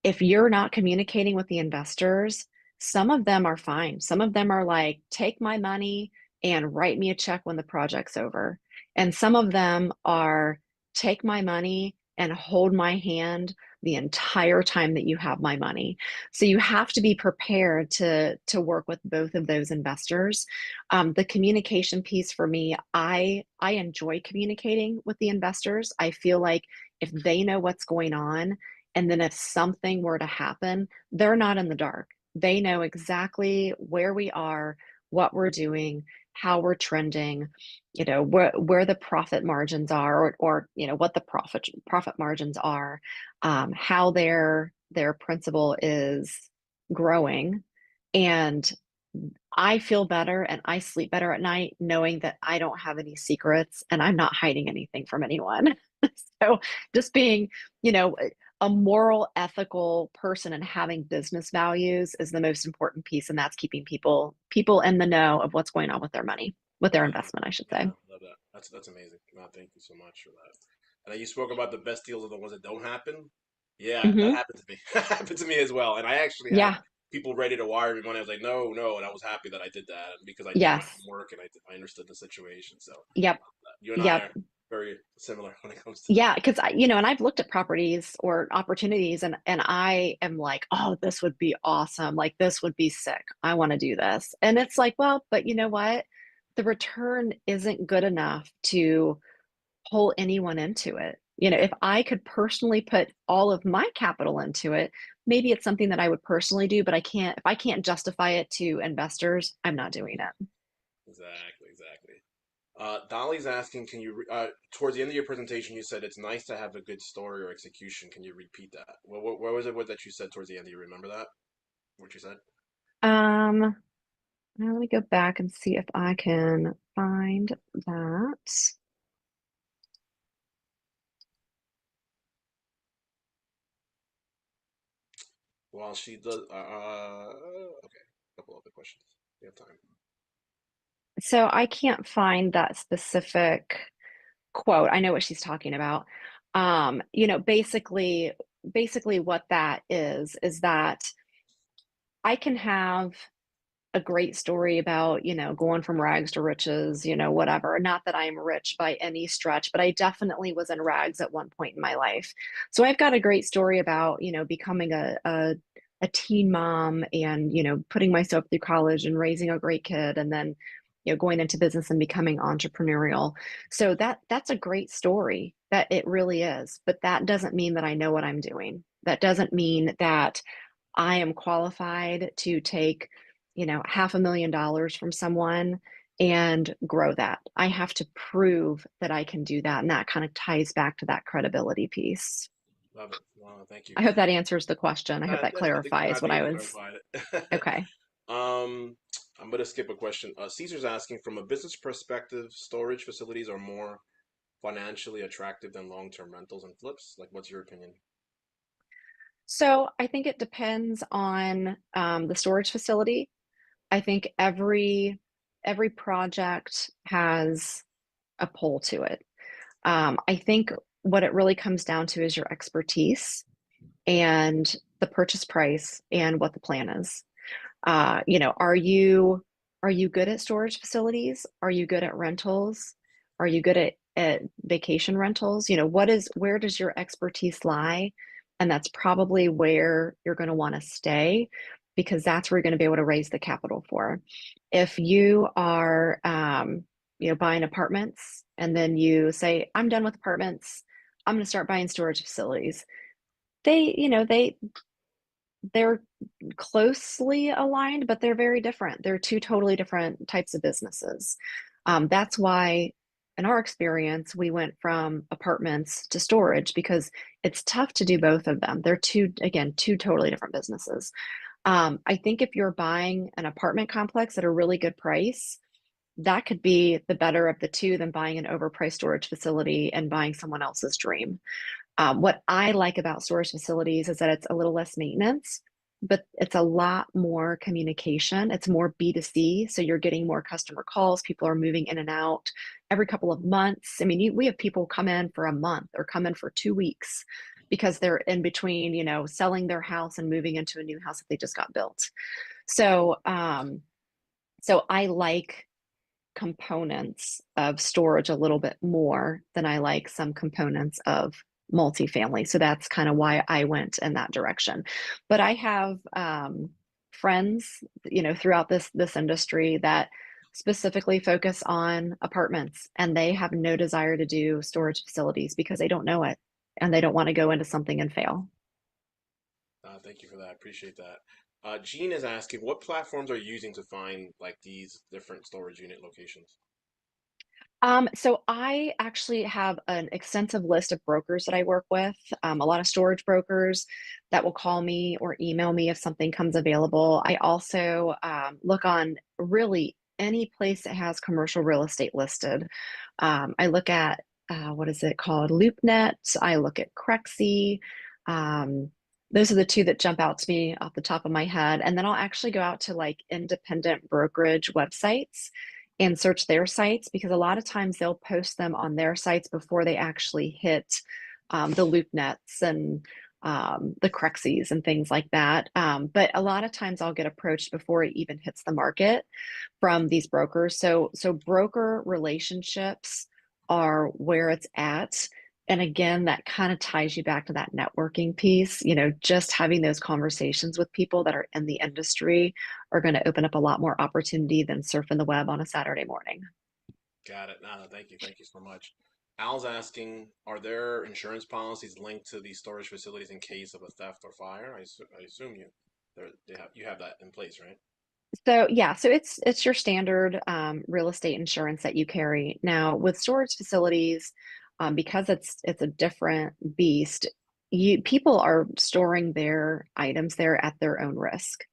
if you're not communicating with the investors, some of them are fine. Some of them are like, take my money and write me a check when the project's over. And some of them are, take my money and hold my hand the entire time that you have my money. So you have to be prepared to work with both of those investors. The communication piece for me, I enjoy communicating with the investors. I feel like if they know what's going on, and then if something were to happen, they're not in the dark. They know exactly where we are, what we're doing, how we're trending, where the profit margins are, or what the profit margins are, how their principal is growing. And I feel better and I sleep better at night knowing that I don't have any secrets and I'm not hiding anything from anyone. So just being, you know, a moral, ethical person and having business values is the most important piece, and that's keeping people in the know of what's going on with their money, with their investment, I should Yeah, say. love that. That's amazing. No, thank you so much for that. And then you spoke about the best deals are the ones that don't happen. Yeah, that Hmm. happened to me. That happened to me as well. And I actually had Yeah. people ready to wire me money. I was like, no, no. And I was happy that I did that because I did my Yes. homework and I understood the situation. So Yep. you and I Yep. are very similar when it comes to Yeah, that. because and I've looked at properties or opportunities, and I am like, oh, this would be awesome. Like this would be sick. I want to do this. And it's like, well, but you know what? The return isn't good enough to pull anyone into it. If I could personally put all of my capital into it, maybe it's something that I would personally do, but if I can't justify it to investors, I'm not doing it. Exactly, exactly. Dolly's asking, can you, towards the end of your presentation, you said it's nice to have a good story or execution. Can you repeat that? What was it that you said towards the end? Do you remember that? What you said? Um, Now let me go back and see if I can find that. Well, she does. Okay. A couple other questions. We have time. So I can't find that specific quote. I know what she's talking about. Basically what that is that I can have a great story about, going from rags to riches, whatever. Not that I'm rich by any stretch, but I definitely was in rags at one point in my life. So I've got a great story about, becoming a teen mom and, putting myself through college and raising a great kid and then, going into business and becoming entrepreneurial. So that's a great story. That it really is. But that doesn't mean that I know what I'm doing. That doesn't mean that I am qualified to take, $500,000 from someone and grow that. I have to prove that I can do that. And that kind of ties back to that credibility piece. Love it. Wow, thank you. I hope that answers the question. I hope that I clarifies what think I you was. clarified it. Okay. Um, I'm gonna skip a question. Caesar's asking, from a business perspective, storage facilities are more financially attractive than long-term rentals and flips. Like, what's your opinion? So I think it depends on the storage facility. I think every project has a pull to it. I think what it really comes down to is your expertise and the purchase price and what the plan is. Are you good at storage facilities? Are you good at rentals? Are you good at vacation rentals? Where does your expertise lie? And that's probably where you're going to want to stay, because that's where you're going to be able to raise the capital for. If you are, buying apartments and then you say, I'm done with apartments, I'm going to start buying storage facilities. They're closely aligned, but they're very different. They're two totally different types of businesses. That's why, in our experience, we went from apartments to storage, because it's tough to do both of them. They're two totally different businesses. I think if you're buying an apartment complex at a really good price, that could be the better of the two than buying an overpriced storage facility and buying someone else's dream. What I like about storage facilities is that it's a little less maintenance. but it's a lot more communication. It's more B2C. So you're getting more customer calls. People are moving in and out every couple of months. I mean, we have people come in for a month or come in for 2 weeks because they're in between, selling their house and moving into a new house that they just got built. So, so I like components of storage a little bit more than I like some components of multifamily. So that's kind of why I went in that direction. But I have friends, throughout this industry that specifically focus on apartments, and they have no desire to do storage facilities because they don't know it and they don't want to go into something and fail. Thank you for that. Appreciate that. Gene is asking, what platforms are you using to find like these different storage unit locations? So I actually have an extensive list of brokers that I work with, a lot of storage brokers that will call me or email me if something comes available. I also look on really any place that has commercial real estate listed. I look at, what is it called? LoopNet. I look at Crexi. Those are the two that jump out to me off the top of my head. And then I'll actually go out to like independent brokerage websites and search their sites, because a lot of times they'll post them on their sites before they actually hit the LoopNets and the Crexis and things like that. But a lot of times I'll get approached before it even hits the market from these brokers. So broker relationships are where it's at. And again, that kind of ties you back to that networking piece. Just having those conversations with people that are in the industry are going to open up a lot more opportunity than surfing the web on a Saturday morning. Got it. No, thank you. Thank you so much. Al's asking, are there insurance policies linked to these storage facilities in case of a theft or fire? I assume you have that in place, right? So yeah, so it's your standard real estate insurance that you carry. Now with storage facilities, because it's a different beast, people are storing their items there at their own risk.